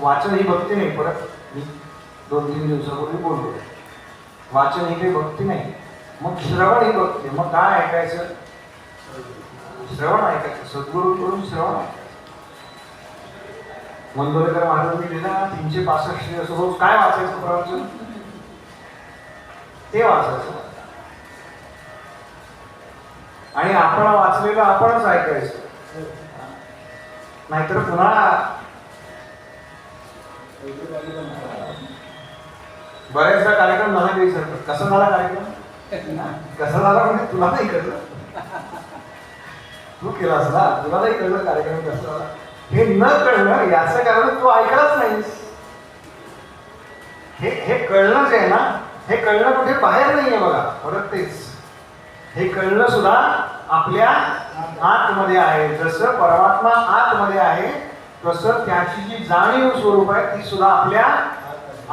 वाचन ही भक्ती नाही, परत मी 2-3 दिवसापूर्वी बोललो, वाचन ही काही भक्ती नाही. मग श्रवण ही भक्ती. मग काय ऐकायचं, श्रवण ऐकायचं, सद्गुरूकडून श्रवण ऐकायचं. मंदोरेकर महाराजांनी लिहिलं ना 365 दिवस रोज काय वाचायचं प्रवचन, ते वाचायचं. आणि आपण वाचलेलं आपणच ऐकायचं, नाहीतर पुन्हा बऱ्याचदा कार्यक्रम मला काही विचारतात कसा झाला कार्यक्रम, कसा झाला म्हणजे तुला नाही कळलं, तू केलास ना, तुला नाही कळलं कार्यक्रम कसा झाला. हे न कळणं याचं कारण तू ऐकलाच नाहीस. हे कळणं जे आहे ना, हे कळणं कुठे बाहेर नाहीये बघा. परत तेच, हे कळणं सुद्धा आपल्या आतमध्ये आहे. जसं परमात्मा आतमध्ये आहे तसं त्याची जी जाणीव स्वरूप आहे ती सुद्धा आपल्या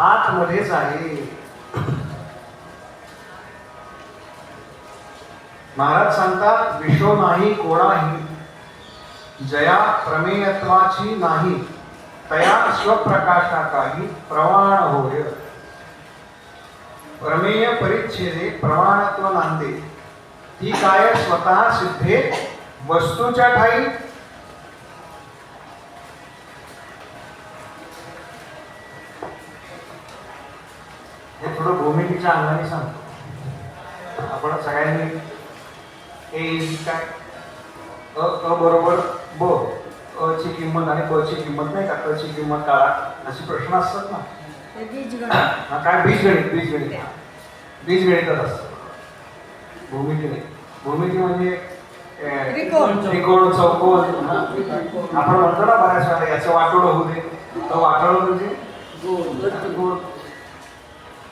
आतमध्येच आहे. महाराज सांगतात, विशो नाही कोणाही, जया प्रमेयत्वाची नाही, तया स्वप्रकाशा काही प्रमाण होय. प्रमेय परिच्छेदे प्रमाणत्व नांदे, ती काय स्वतः सिद्धे वस्तूच्या ठाई. हे थोडं भूमिकेच्या अंगाने सांगतो. आपण सगळ्यांनी ए काय अ बरोबर ब, अ ची किंमत आणि ब ची किंमत नाही का, क ची किंमत काढा, असे प्रश्न असतात ना. काय बीजगणितच असतं. भूमिती नाही. भूमिती म्हणजे त्रिकोण, चौकोन. आपण म्हणतो ना बऱ्याच वेळा याचं वाटोळं होऊ दे, तर वाटोळं म्हणजे गोल,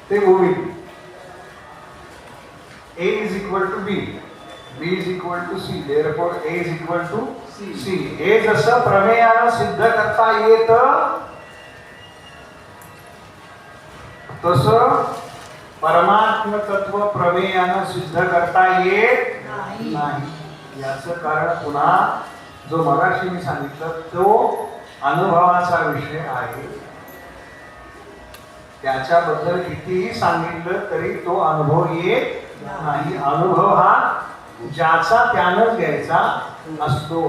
ते भूमिती. A is equal to B, B is equal to C, therefore A is equal to C. हे जसं प्रमेयानं सिद्ध करता येत तसं परमात्म तत्व प्रमेयानं सिद्ध करता येत नाही. याचं कारण पुन्हा जो मगाशी मी सांगितलं तो अनुभवाचा विषय आहे. त्याच्याबद्दल कितीही सांगितलं तरी तो अनुभव येत नाही. अनुभव हा ज्याचा त्यानंच घ्यायचा असतो.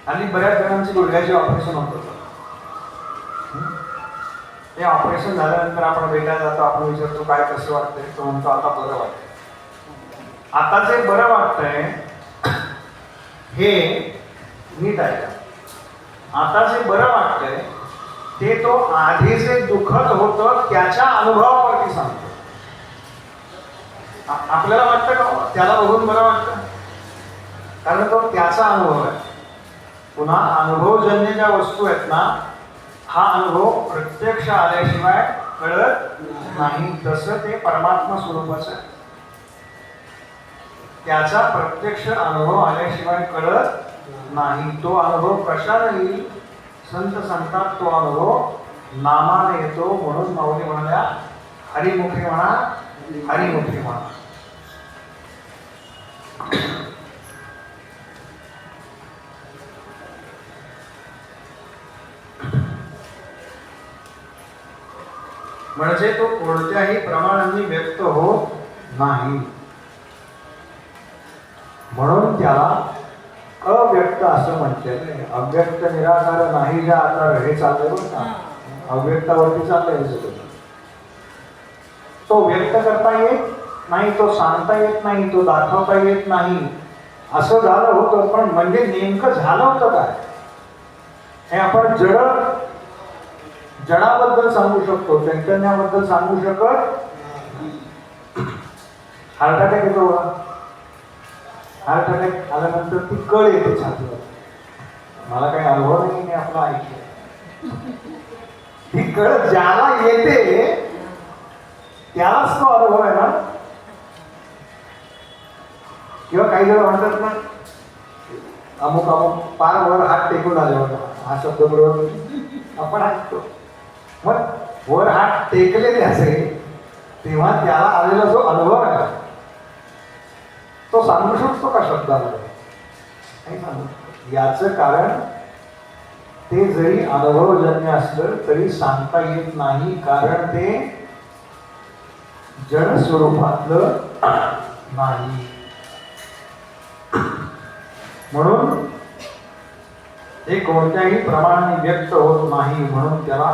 आणि बऱ्याच जणांची गुडघ्याचे ऑपरेशन होतं. ते ऑपरेशन झाल्यानंतर आपण भेटायला जातो, आपण विचारतो काय कसं वाटतंय, तो म्हणतो आता बरं वाटतंय. आता जे बरं वाटतंय हे नीट आहे. आता जे बरं वाटतंय ते तो आधी जे दुःखद होतं त्याच्या अनुभवावरती सांगतो. आपल्याला वाटतं का त्याला बघून बरं वाटतं, कारण तो त्याचा अनुभव आहे. पुन्हा अनुभवजन्य ज्या वस्तू आहेत ना, हा अनुभव प्रत्यक्ष आल्याशिवाय कळत नाही. तसं ते परमात्मा स्वरूपाचं आहे. त्याचा प्रत्यक्ष अनुभव आल्याशिवाय कळत नाही. तो अनुभव कशाला येईल? संत सांगतात तो अनुभव नामाने येतो. म्हणून माऊली म्हणाल्या हरिमुखी म्हणा, हरिमुखी म्हणा. म्हणजे तो कोणत्याही प्रमाणाने व्यक्त होत नाही. म्हणून त्याला अव्यक्त असं म्हणते. अव्यक्त निराकार नाही ज्या आकार हे चाललंय बरं का, अव्यक्तावरती चाललंय सगळं. तो व्यक्त करता येत नाही, तो सांगता येत नाही, तो दाखवता येत नाही, असं झालं होतं. पण म्हणजे नेमकं झालं होतं काय हे आपण जडाबद्दल सांगू शकतो, चैतन्याबद्दल सांगू शकत. हार्ट अटॅक येतो बघा, हार्ट अटॅक आल्यानंतर ती कळ येते छातीवर. मला काही अनुभव नाही, मी आपला ऐकलं. ती कळ ज्याला येते त्यालाच तो अनुभव आहे ना. किंवा काही जण म्हणतात ना अमुक अमुक पार वर हात टेकून आले होता, हा शब्द बरोबर आपण ऐकतो. मग वर हात टेकले त्याचे तेव्हा त्याला आलेला जो अनुभव आहे तो सांगू शकतो का शब्दाला? नाही सांगू. याचं कारण ते जरी अनुभवजन्य असलं तरी सांगता येत नाही, कारण ते जड स्वरूपातलं नाही. म्हणून ते कोणत्याही प्रमाणाने व्यक्त होत नाही, म्हणून त्याला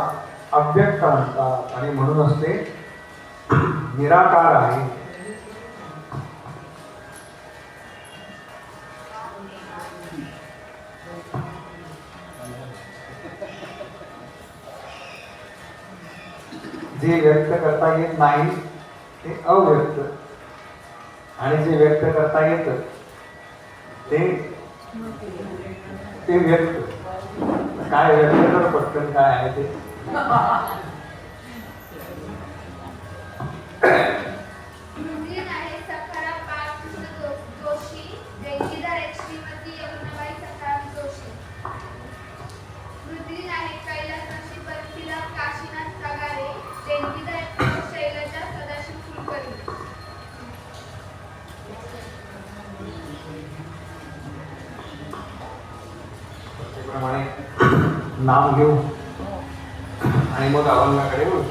अव्यक्त म्हणतात. आणि म्हणूनच ते निराकार आहे. जे व्यक्त करता येत नाही ते अव्यक्त, आणि जे व्यक्त करता येत ते व्यक्त. काय व्यक्त कर पटकन काय आहे ते. नाम घेऊ आणि मग अभंगाकडे वळू.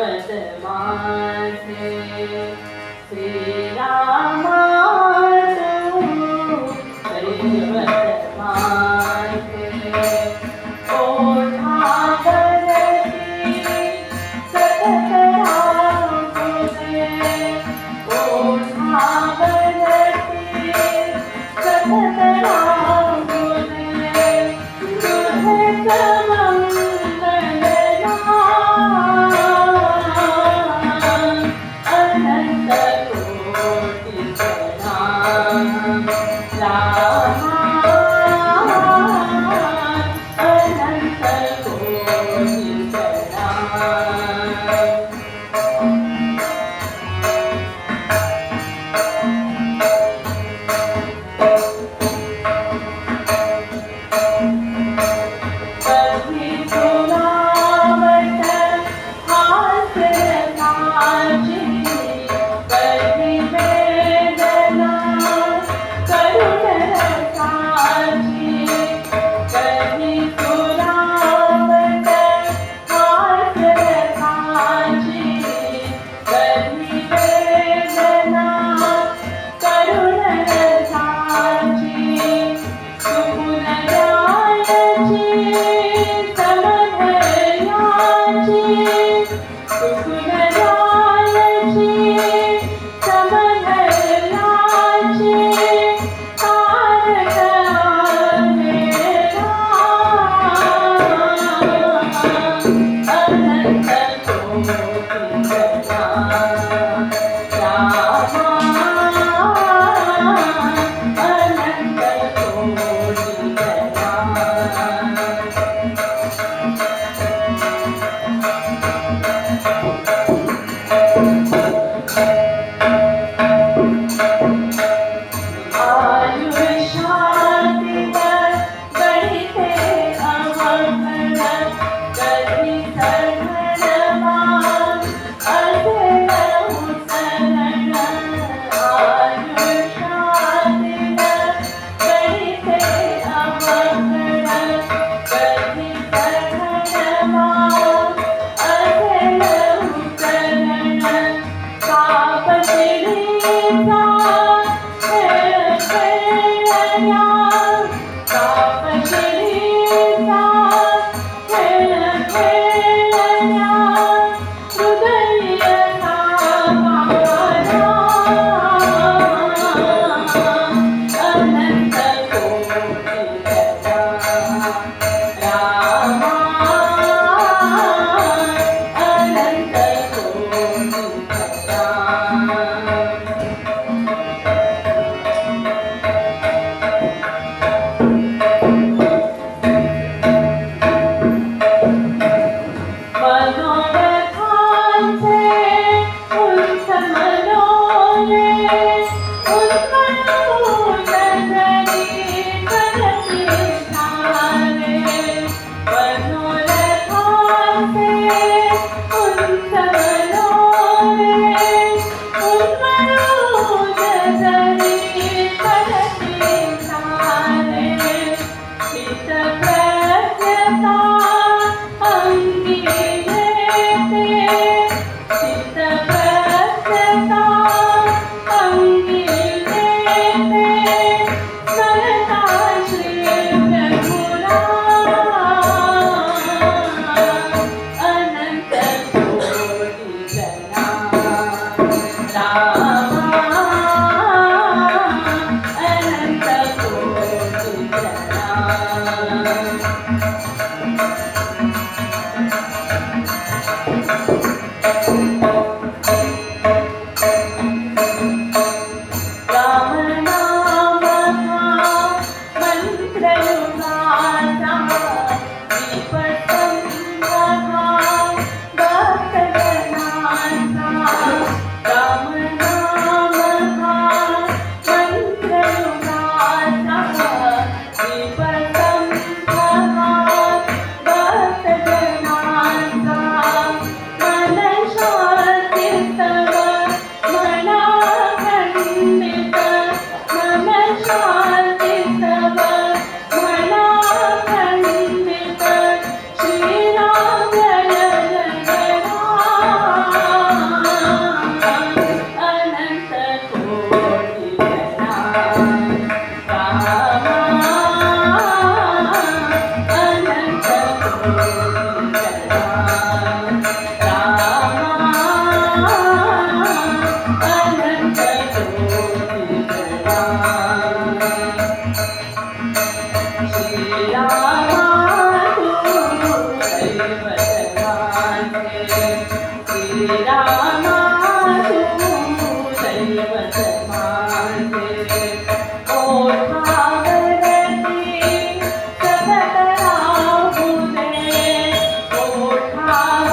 दैवत माझे श्रीरामा तू दैवत माझे ओठावरती सतत राहू दे ओठावरती सतत राहू दे तुझेच अनंत कोटी प्रणाम रामा अनंत कोटी प्रणाम कधी तुलावट हासरताची कधी वेदना करुण रसाची कधी तुलावट हासरताची कधी वेदना करुण रसाची सुगुण रायाची समधयाची सुगुण रायाची समधयाची तारक मेरा अनंत कोटी प्रणाम रामा अनंत कोटी प्रणाम आयुष्यातीवर गणिते अवघड कधी चढणवान असेल उसरण आयुष्यातीवर गणिते अवघड कधी चढणवान असेल उसरण पाप शिरीचा अनंत कोटी रामा अनंत कोटी मनोरथांचे उंच मनोरे उन्मळून जरी करती सारे मनोरथांचे उंच मनोरे उन्मळून जरी करती सारे हित प्रज्ञता अंगी येते चित्त प्रज्ञता अंगी येते स्मरता श्री रघुराम अनंत कोटी प्रणाम रामा अनंत कोटी प्रणाम राम नाम मंत्र युगाचा दीप संभवा भक्त जनाचा राम नाम मंत्र युगाचा दीप संभवा भक्त जनाचा मन रामा तू दैवत माझे ओठावरती सतत राहू दे ओठावरती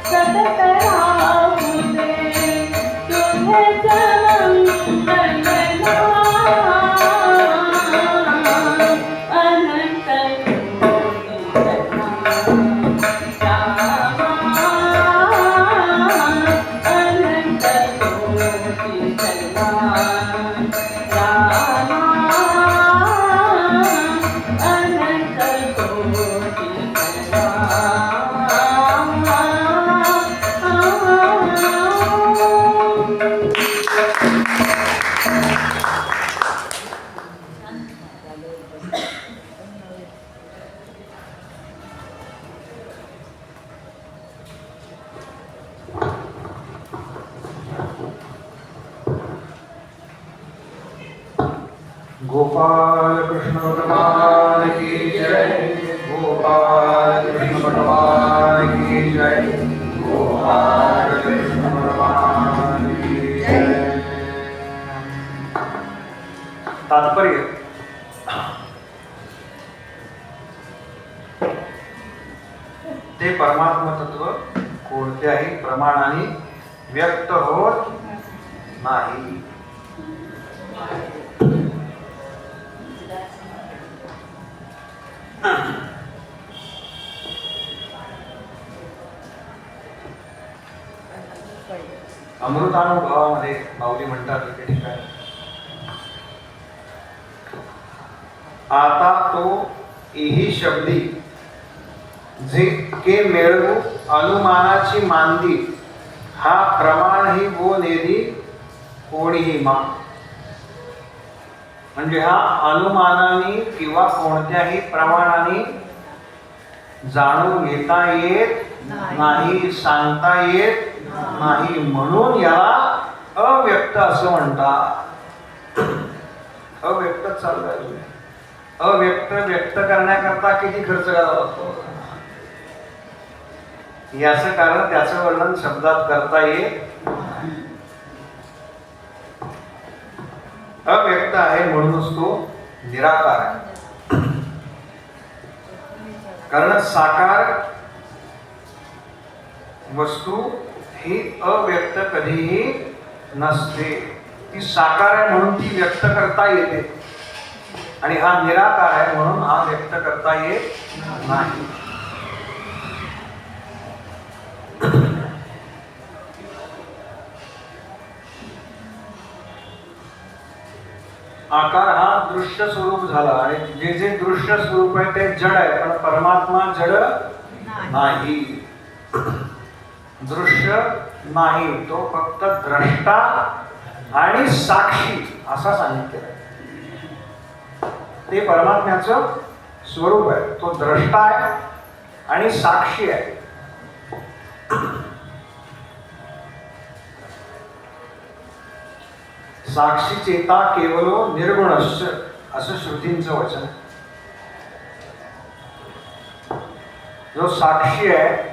सतत राहू दे तुझेच मंगल अनंत कोटी गोपाल कृष्ण भगवान की जय गोपाल कृष्ण भगवान की जय गोपाल कृष्ण भगवान की जय तात्पर्य ते परमात्मा तत्व कोणत्याही प्रमाणाने व्यक्त होत नाही अमृतानुभवामध्ये माऊली म्हणतात एके ठिकाणी आता तो इही शब्दी जे के मेळवू अनुमानाची मांदी हा प्रमाण ही वो नेदी कोणीही मा म्हणजे हा अनुमानाने किंवा कोणत्याही प्रमाणाने जाणून घेता येत नाही सांगता येत नाही म्हणून याला अव्यक्त असं म्हणतात अव्यक्त चाललंय अव्यक्त व्यक्त करण्याकरता किती खर्च करावा लागतो याचं कारण त्याचं वर्णन शब्दात करता येत अव्यक्त आहे म्हणूनच तो निराकार आहे कारण साकार वस्तू ही अव्यक्त कधीही नसते ती साकार आहे म्हणून ती व्यक्त करता येते आणि हा निराकार आहे म्हणून हा व्यक्त करता येत नाही आकार हा दृश्य स्वरूप झाला आणि जे जे दृश्य स्वरूप आहे ते जड आहे पण परमात्मा जड नाही दृश्य नाही तो फक्त द्रष्टा आणि साक्षी असा सांगितलेला आहे ते परमात्म्याचं स्वरूप आहे तो द्रष्टा आहे आणि साक्षी आहे साक्षी चेता केवलो निर्गुणश्च असं श्रुतींचं वचन आहे जो साक्षी आहे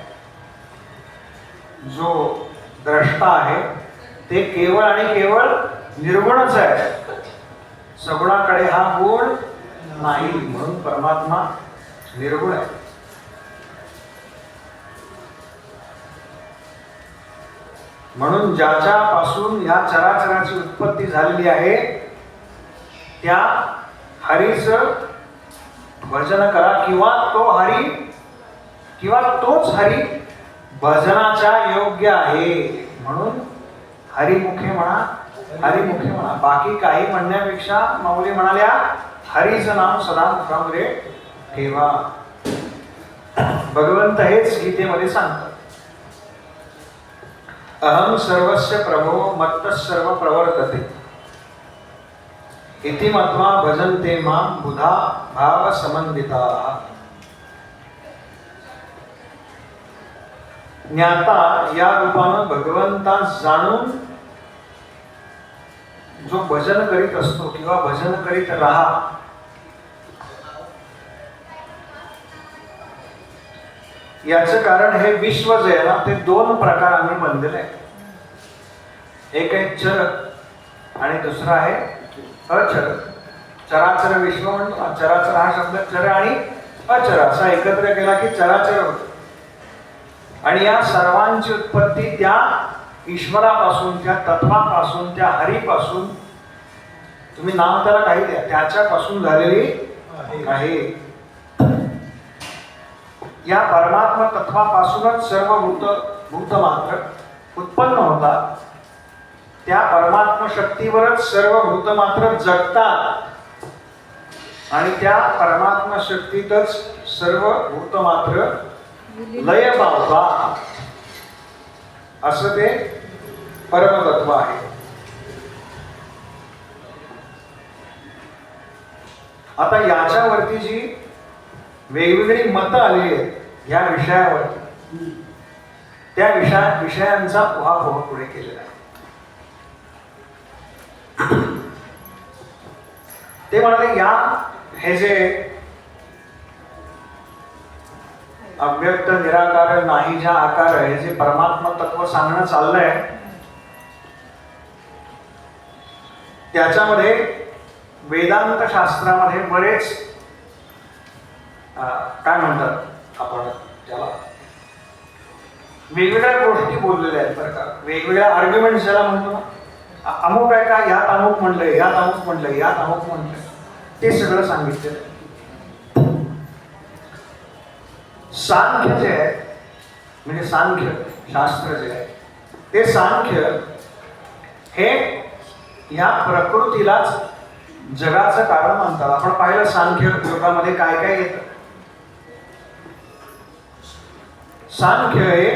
जो द्रष्टा आहे ते केवळ आणि केवळ निर्गुणच आहे सगुणाकडे हा गुण नाही म्हणून परमात्मा निर्गुण आहे म्हणून ज्याच्यापासून या चराचराची उत्पत्ती झालेली आहे त्या हरीचं भजन करा किंवा तो हरी किंवा तोच हरी भजनाच्या योग्य आहे म्हणून हरिमुखे म्हणा बाकी काही म्हणण्यापेक्षा माऊली म्हणाल्या हरीचं नाम सदा मुखामध्ये ठेवा भगवंत हेच गीतेमध्ये सांगतात अहम सर्वस्य प्रभो मत्तः सर्व प्रवर्तते इति मत्वा भजन्ते मां बुधा भाव समन्विताः ज्ञाता या रूपानं भगवंता जाणून जो भजन करीत असतो किंवा भजन करीत राहा याचं कारण हे विश्व जे आहे ना ते दोन प्रकारांनी बनलेलं आहे. एक आहे चर आणि दुसरा आहे अचर. चराचर विश्व म्हणतो ना, चराचर हा शब्द चर आणि अचर असा एकत्र केला की चराचर होतं. आणि या सर्वांची उत्पत्ती त्या ईश्वरापासून, त्या तत्वापासून, त्या हरीपासून, तुम्ही नाव त्याला काही द्या, त्याच्यापासून झालेली आहे. या परमात्मा तत्वापासूनच सर्व भूत मात्र उत्पन्न होतात. त्या परमात्मा शक्तीवरच सर्व भूत मात्र जगतात आणि त्या परमात्मा शक्तीतच सर्व भूत मात्र लय पावतात. असं ते परमतत्व आहे. आता याच्यावरती जी वेगवेगळी मतं आलेली आहेत या विषयावरती, त्या विषयांचा उहापोह पुढे केलेला आहे. ते म्हणाले हे जे अव्यक्त निराकार नाही ज्या आकार हे जे परमात्मा तत्व सांगणं चाललंय त्याच्यामध्ये वेदांत शास्त्रामध्ये बरेच काय म्हणतात आपण त्याला वेगवेगळ्या गोष्टी बोललेल्या आहेत बरं का. वेगवेगळ्या आर्ग्युमेंट्स ज्याला म्हणतो ना, अमुक आहे का, यात अमुक म्हणलंय, यात अमुक म्हणलंय, यात अमुक म्हणलंय, ते सगळं सांगितलेलं. सांख्य जे आहे म्हणजे सांख्य शास्त्र जे आहे ते सांख्य हे ह्या प्रकृतीलाच जगाचं कारण मानतात. आपण पाहिलं सांख्य योगामध्ये काय काय येतं. सांख्य हे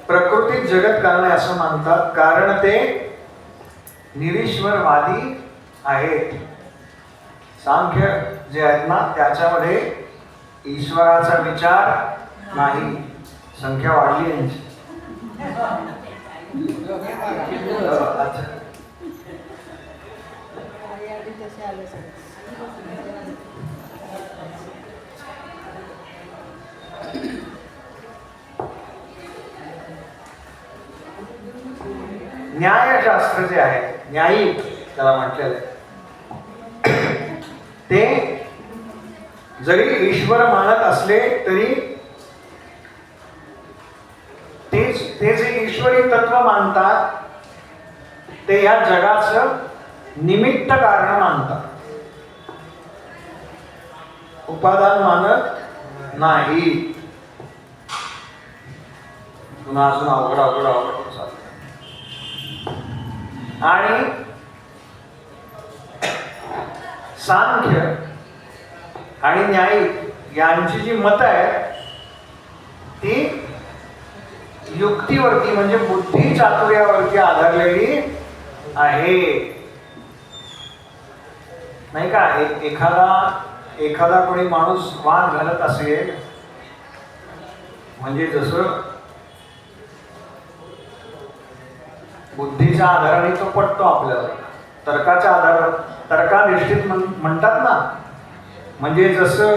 प्रकृतीत जगत कारण आहे असं मानतात, कारण ते निरीश्वरवादी आहेत. सांख्य जे आहेत ना त्याच्यामध्ये ईश्वराचा विचार नाही. संख्या वाढली यांची. अच्छा. न्यायशास्त्र जे आहे, न्यायिक त्याला म्हटलेलं आहे, ते जरी ईश्वर मानत असले तरी ते जे ईश्वरी तत्व मानतात ते या जगाचं निमित्त कारण मानतात, उपादान मानत नाही. पुन्हा अजून अवघड चालतं. आणि सांख्य आणि न्यायिक यांची जी मत आहे ती युक्तीवरती म्हणजे बुद्धी चातुर्यावरती आधारलेली आहे. नाही का. एखादा कोणी माणूस वाद घालत असेल म्हणजे जसं बुद्धीच्या आधाराने तो पटतो आपल्याला, तर्काच्या आधारावर तर्काधिष्ठित म्हणतात ना. म्हणजे जसं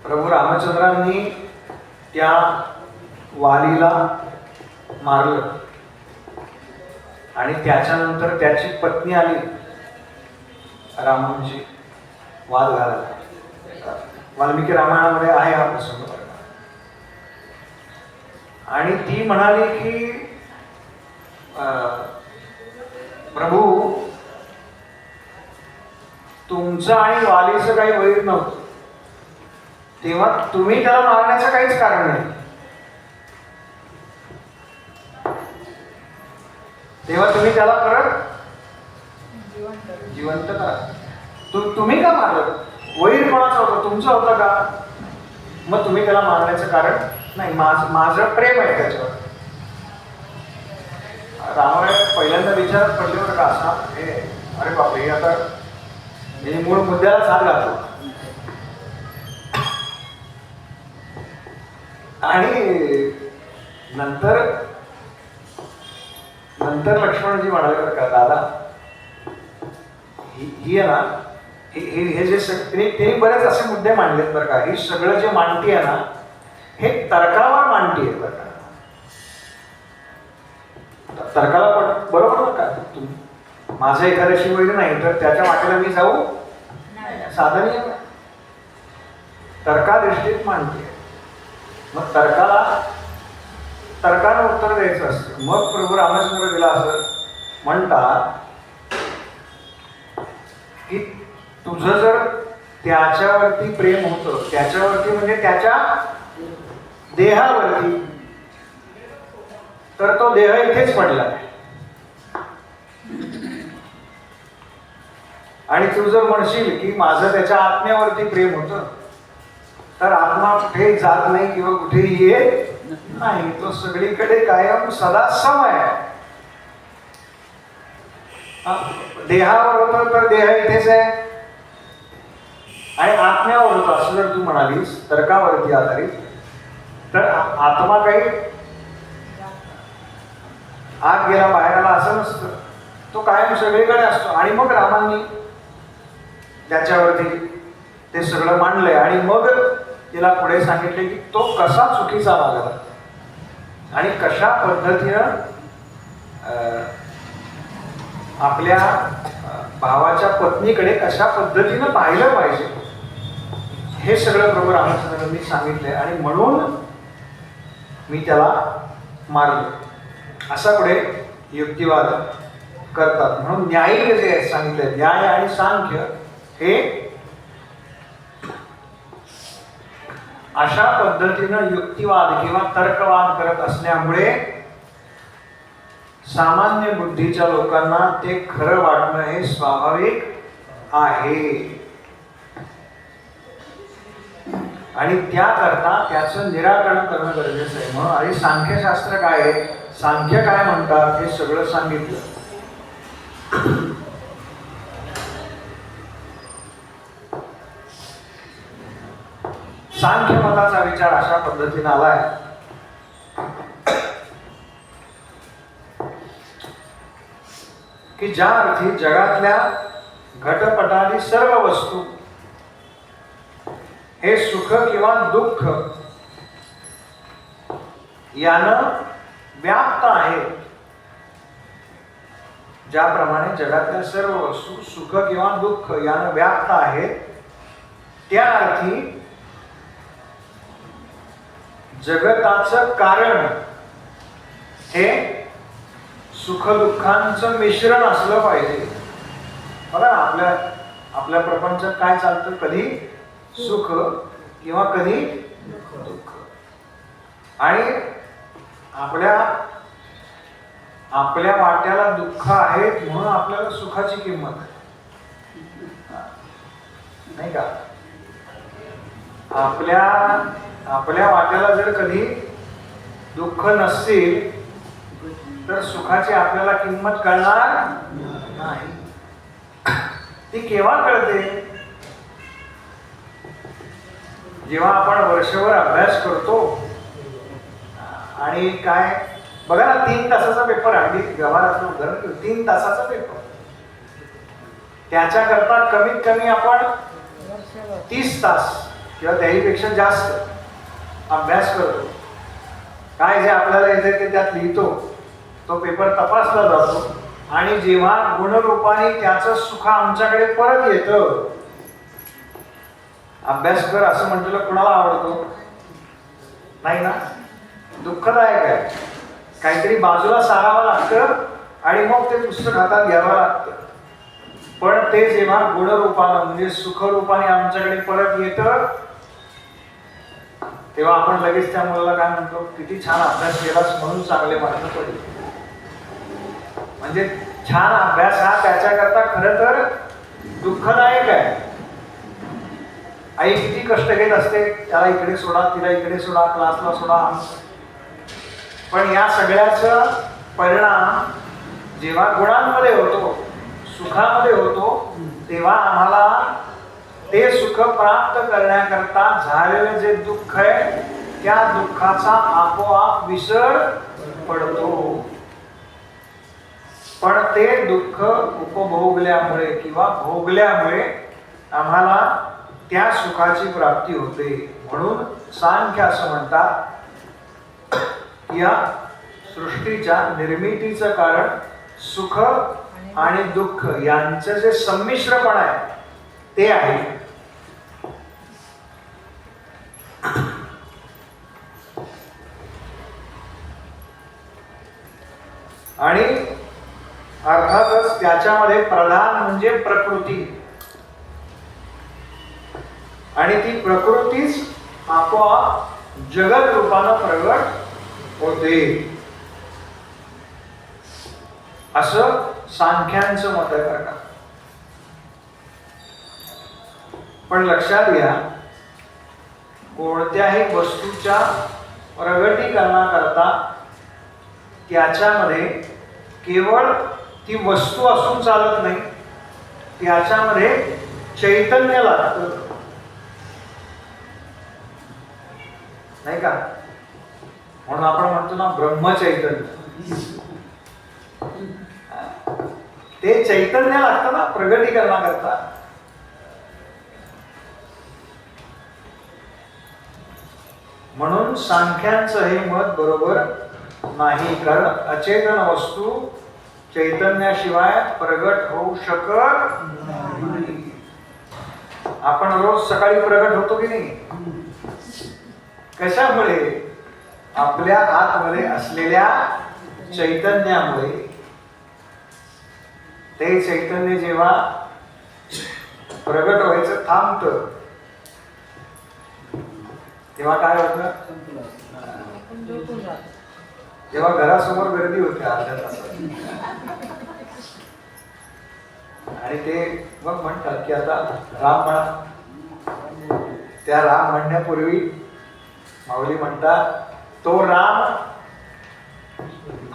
प्रभू रामचंद्रांनी त्या वालीला मारलं आणि त्याच्यानंतर त्याची पत्नी आली रामांची वाद घालायला. वाल्मिकी रामायणामध्ये आहे हा प्रसंग. आणि ती म्हणाली की प्रभू तुमचं आणि वालीचं काही वैर नव्हतं, तेव्हा तुम्ही त्याला मारण्याचं काहीच कारण नाही, तेव्हा तुम्ही त्याला परत जिवंत करा. तुम्ही का मारलं? वैर कोणाचं होतं? तुमचं होतं का? मग तुम्ही त्याला मारण्याचं कारण नाही. माझं प्रेम आहे त्याच्यावर. रामायण पहिल्यांदा विचारात पडले होतं का असा हे, अरे बापरे, हे आता मी मूळ मुद्द्याला हात घालतो. आणि नंतर लक्ष्मणजी म्हणाले बरं का, दादा ही आहे ना हे जे तिने बरेच असे मुद्दे मांडलेत बरं का. हे सगळं जे मांडती आहे ना, हे तर्कावर मांडती आहे बरं का. तर्काला बरोबर का तुम्ही, माझं एखाद्याशी वैर नाही तर त्याच्या वाटेला मी जाऊ साधनीय तर्कादृष्टीत मांडते. मग तर्कानं उत्तर द्यायचं असतं. मग प्रभू रामचंद्र तिला असं म्हणतात की तुझं जर त्याच्यावरती प्रेम होतं, त्याच्यावरती म्हणजे त्याच्या देहावरती, तर तो देह इथेच पडला. आणि तू जर म्हणशील की माझं त्याच्या आत्म्यावरती प्रेम होतं, तर आत्मा कुठेही जात नाही किंवा कुठेही येत नाही. तो सगळीकडे कायम सदा सम आहे. देहावर होतं तर देह इथेच आहे, आणि आत्म्यावर होतं असं जर तू म्हणालीस तर्कावरती आधारित, तर आत्मा काही आत गेला बाहेर आला असं नसतं. तो कायम सगळीकडे असतो. आणि मग रामांनी त्याच्यावरती ते सगळं मांडलंय आणि मग तिला पुढे सांगितले की तो कसा चुकीचा वागला आणि कशा पद्धतीनं आपल्या भावाच्या पत्नीकडे कशा पद्धतीनं पाहिलं पाहिजे, हे सगळं प्रभू रामचंद्रांनी सांगितलंय. आणि म्हणून मी त्याला मारलं, असा पुढे युक्तिवाद करतात. म्हणून न्यायिक जे सांगितलंय, न्याय आणि सांख्य हे अशा पद्धतीनं युक्तिवाद किंवा तर्कवाद करत असल्यामुळे सामान्य बुद्धीच्या लोकांना ते खरं वाटणं हे स्वाभाविक आहे. आणि त्याकरता त्याचं निराकरण करणं गरजेचं आहे. म्हणून आणि सांख्यशास्त्र काय आहे, सांख्य काय म्हणतात, हे सगळं सांगितलं. सांख्य मताचा विचार अशा पद्धतीने आलाय की ज्या अर्थी जगातल्या घटपटादी सर्व वस्तू हे सुख किंवा दुःख यानं व्याप्त आहे, ज्याप्रमाणे जगातल्या सर्व वस्तू सुख किंवा दुःख यानं व्याप्त आहेत, त्या अर्थी जगताचं कारण हे सुखदुःखांचं मिश्रण असलं पाहिजे. बघा ना, आपल्या प्रपंचात काय चालतं, कधी सुख किंवा कधी दुःख. आणि आपल्या वाट्याला दुःख आहे म्हणून आपल्याला सुखाची किंमत नाही का. आपल्या वाट्याला जर कधी दुःख नसेल तर सुखाची आपल्याला किंमत कळणार नाही. ती केव्हा कळते, जेव्हा आपण वर्षभर अभ्यास करतो आणि काय बघा ना, 3 तासाचा पेपर, अगदी व्यवहाराचं उदाहरण घेऊ, 3 तासाचा पेपर, त्याच्याकरता कमीत कमी आपण 30 तास किंवा त्याहीपेक्षा जास्त अभ्यास करतो. काय जे आपल्याला येते ते त्यात लिहितो, तो पेपर तपासला जातो, आणि जेव्हा गुणरूपाने त्याचं सुख आमच्याकडे परत येतं, अभ्यास कर असं म्हटलेलं कुणाला आवडतो नाही ना. दुःखदायक आहे. काहीतरी बाजूला सारावं लागतं आणि मग ते पुस्तक हातात घ्यावं लागतं. पण ते जेव्हा गुणरूपानं म्हणजे सुखरूपाने आमच्याकडे परत येतं, तेव्हा आपण लगेच त्या मुलाला काय म्हणतो, किती छान अभ्यास केलास म्हणून चांगले मार्क पडले. म्हणजे छान अभ्यास हा त्याच्याकरता खरं तर दुःखदायक आहे. आई किती कष्ट घेत असते, त्याला इकडे सोडा, तिला इकडे सोडा, क्लासला सोडा. पण या सगळ्याचा परिणाम जेव्हा गुणांमध्ये होतो, सुखामध्ये होतो, तेव्हा आम्हाला ते सुख प्राप्त करण्याकरता झालेलं जे दुःख आहे, त्या दुःखाचा आपोआप विसर पडतो. पण ते दुःख उपभोगल्यामुळे किंवा भोगल्यामुळे आम्हाला त्या सुखाची प्राप्ती होते. म्हणून सांख्य असं म्हणतात या सृष्टीच्या निर्मितीचं कारण सुख आणि दुःख यांचं जे संमिश्रपण आहे ते आहे. आणि अर्थातच त्याच्यामध्ये प्रधान म्हणजे प्रकृती, आणि ती प्रकृतीच आपोआप जगत रूपानं प्रगट होते असं सांख्यांचं मत आहे बरं का. पण लक्षात घ्या, कोणत्याही वस्तूच्या प्रगटीकरणाकरता त्याच्यामध्ये केवळ ती वस्तू असून चालत नाही, त्याच्यामध्ये चैतन्य लागतं, नाही का. म्हणून आपण म्हणतो ना ब्रह्मचैतन्य, ते चैतन्य लागतं ना प्रगटीकरणाकरता. म्हणून सांख्यांचं हे मत बरोबर नाही, कारण अचेतन वस्तू चैतन्याशिवाय प्रगट होऊ शकत नाही. आपण रोज सकाळी प्रगट होतो की नाही? कशामुळे? आपल्या आतमध्ये असलेल्या चैतन्यामुळे. ते चैतन्य जेव्हा प्रगट व्हायचं थांबतं तेव्हा काय होतं? तेव्हा घरासमोर गर्दी होते अर्ध्या तासात, आणि ते मग म्हणतात की आता राम म्हणा. त्या राम म्हणण्यापूर्वी माऊली म्हणतात तो राम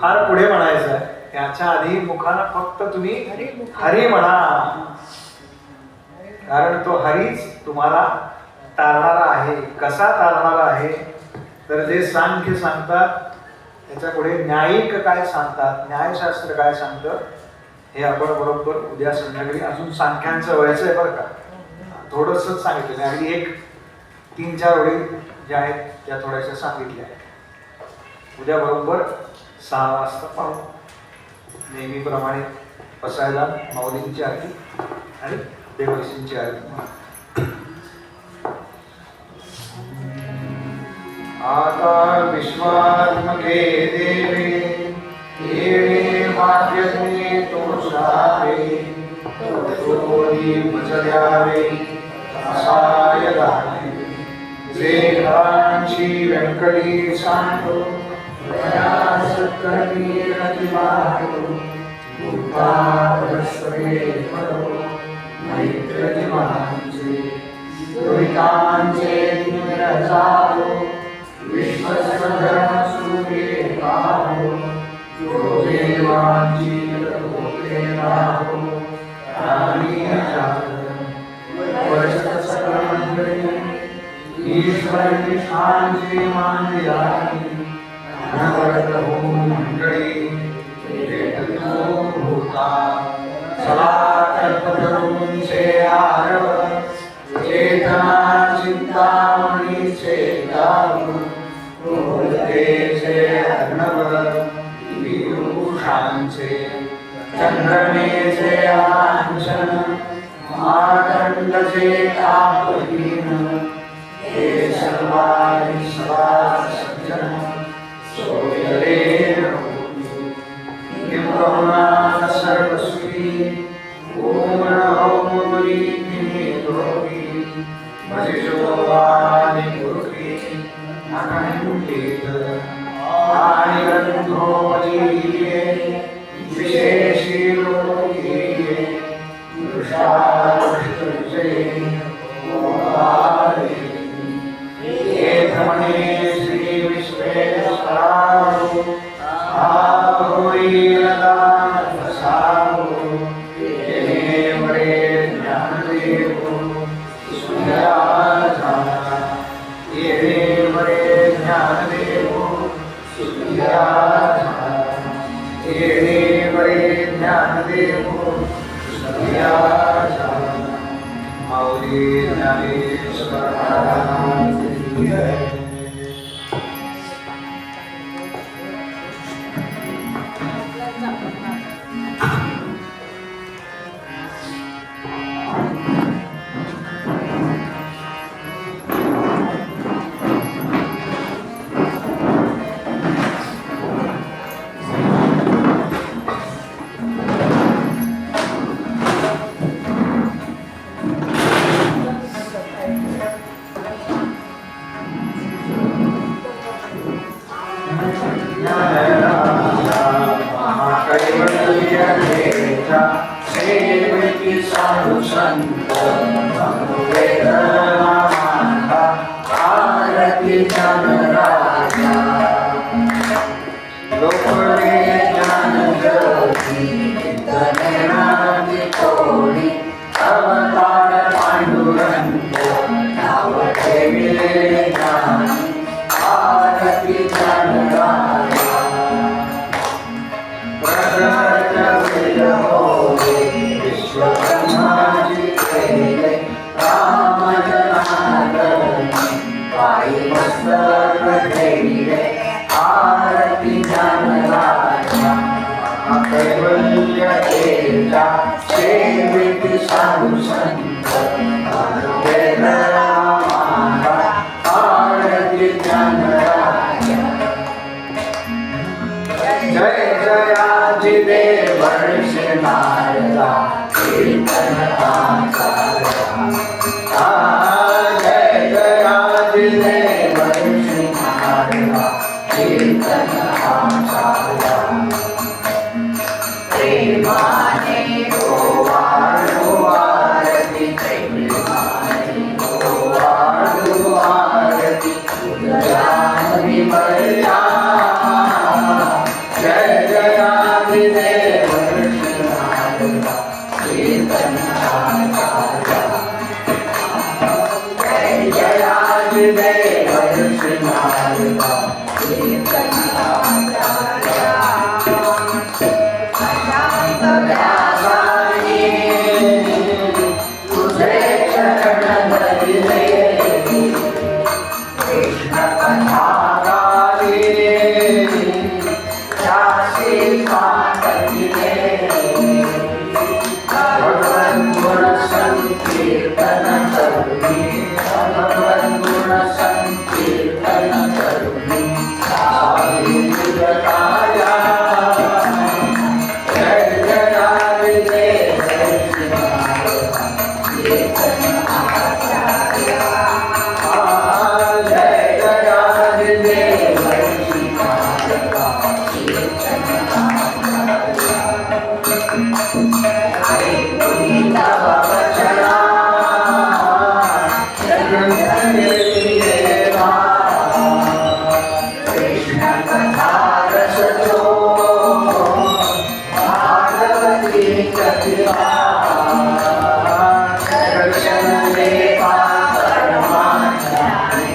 फार पुढे म्हणायचा आहे, त्याच्या आधी मुखानं फक्त तुम्ही हरी म्हणा, कारण तो हरीच तुम्हाला तारणारा आहे. कसा तारणारा आहे? तर जे सांख्य सांगतात त्याच्या पुढे न्यायिक काय सांगतात, न्यायशास्त्र काय सांगतं, हे आपण बरोबर उद्या संध्याकाळी अजून सांख्यांचं व्हायचं आहे बरं का. थोडंसंच सांगितलं, अगदी एक 3-4 ओळी ज्या आहेत त्या थोड्याशा सांगितल्या आहेत. उद्या बरोबर 6 वाजता पाहू. नेहमीप्रमाणे बसायला माऊलींची आरती आणि देवळशींची आरती. आता विश्वात्मके देवे येणे वाद्यते तोषावे, तोषोनी भजयावे असाय दाने. जे घरांची व्यंकटी सांगतो प्रयास करणी रतिवाहतो, बुद्धा परस्परे परो मैत्रनिमांचे. दुरितांचे निरजालो विश्वधर्म सूर्ये पाहो, जो देवांची लोके राहो राणी जागरण. वर्षत सकल मंडळी ईश्वर निष्ठांची मानयानी, अनवरत होऊन मंडळी भेटतो होता. चला कल्पतरूंचे आरव, चेतना चिंतामणीचे गाव, बोलतेचे अर्णव विभूषांचे. चंद्रमेचे लांछन मार्तंडचे तापहीन, हे सर्वांनी सदा सज्जन सोयरे रघुनी. निपुणान सर्वस्वी पूर्ण औमुरी निरोगी, भजिजोवानि पुरुषी अखंडित. आणि ग्रंथोजीये विशेषी लोकीये, दृष्टादृष्टविजयी ओंकारे. एक म्हणे श्री विश्वेश्वरायो, होई दान बसावो. येणे वरे ज्ञानदेवो सुया झाला, येणे वरे ज्ञानदेवो सुया झाला, येणे वरे ज्ञानदेवो सुया झाला. श्री ज्ञानेश्वर महाराज की जय. साधु संत वेद नामांता आरती जन राजा लोकने ज्ञान ज्योति तनेनादि कोडी अवतार पांडुरंग नाव ठेविले ज्ञान आरती जन राजा प्रगट वेद होवे विश्वब्रह्माजी केले राम जनार्दन पायी मस्तक ठेविले आरती जन राजा कैवल्य केला सेवित साधु संत वेद नामांता आरती जन राजा जय जयाजी देव वर्ष नारदा कीर्तन आचार्या जय जयाजी देव वर्ष नारदा कीर्तन आचार्या प्रेमाने गोवाळू आरती प्रेमाने गोवाळू आरती तुझ्या मर्या जय जयाजी देव वर्ष नारदा कीर्तन आचार्या जय जयाजी देव वर्ष नारदा कीर्तन आचार्या व्यासानी तुझे चरण धरिले कृष्ण कथा गाली दासी पाठविले भगवन गुण संकीर्तन करुणी भगवन गुण संकीर्तन करुणी सारी जगताया जय जयाजी देव कीर्तन आचार्या जय जयाजी देव कीर्तन आचार्या तव वचना कृष्ण कथा रस जो भागवती कथा दर्शन देवा परमात्माने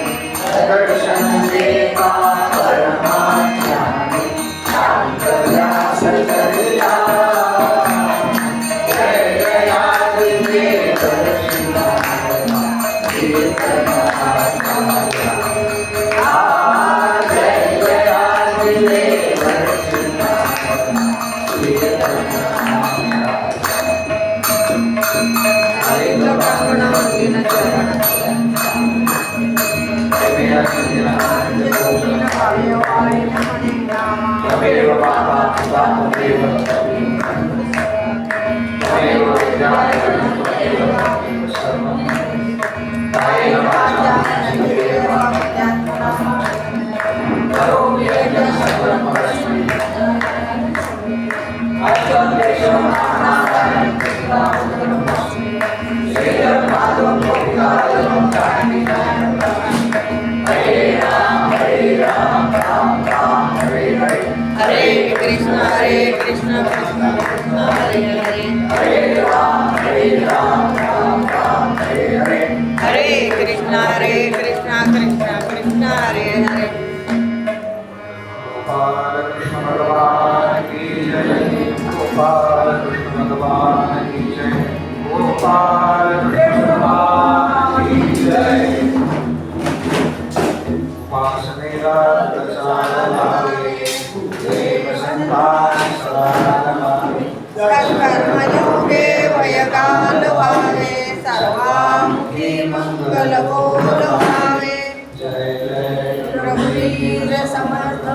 दर्शन देवा परमात्माने शांत व्यास करिया जय जयाजी देव कीर्तन आचार्या जय जयाजी देव कीर्तन तमेव बाबा तमेव तमेव विद्यालयं तमेव सर्वं तायेन वाचा मनसेन करोमि यज्ञं सर्वं परस्मै अच्युतेश्वरं नारायणं कृष्णं श्रीधरं माधवं गोपिकावल्लभं जानकीकाननं हरे राम राम राम हरे हरे हरे कृष्ण कृष्ण उपासनेला प्रचारणारे देव संतान सदा नमामि. कर्मयोगे वयगान व्हावे सर्वामुखी मंगल बोल व्हावे जय जय रघुवीर समर्थ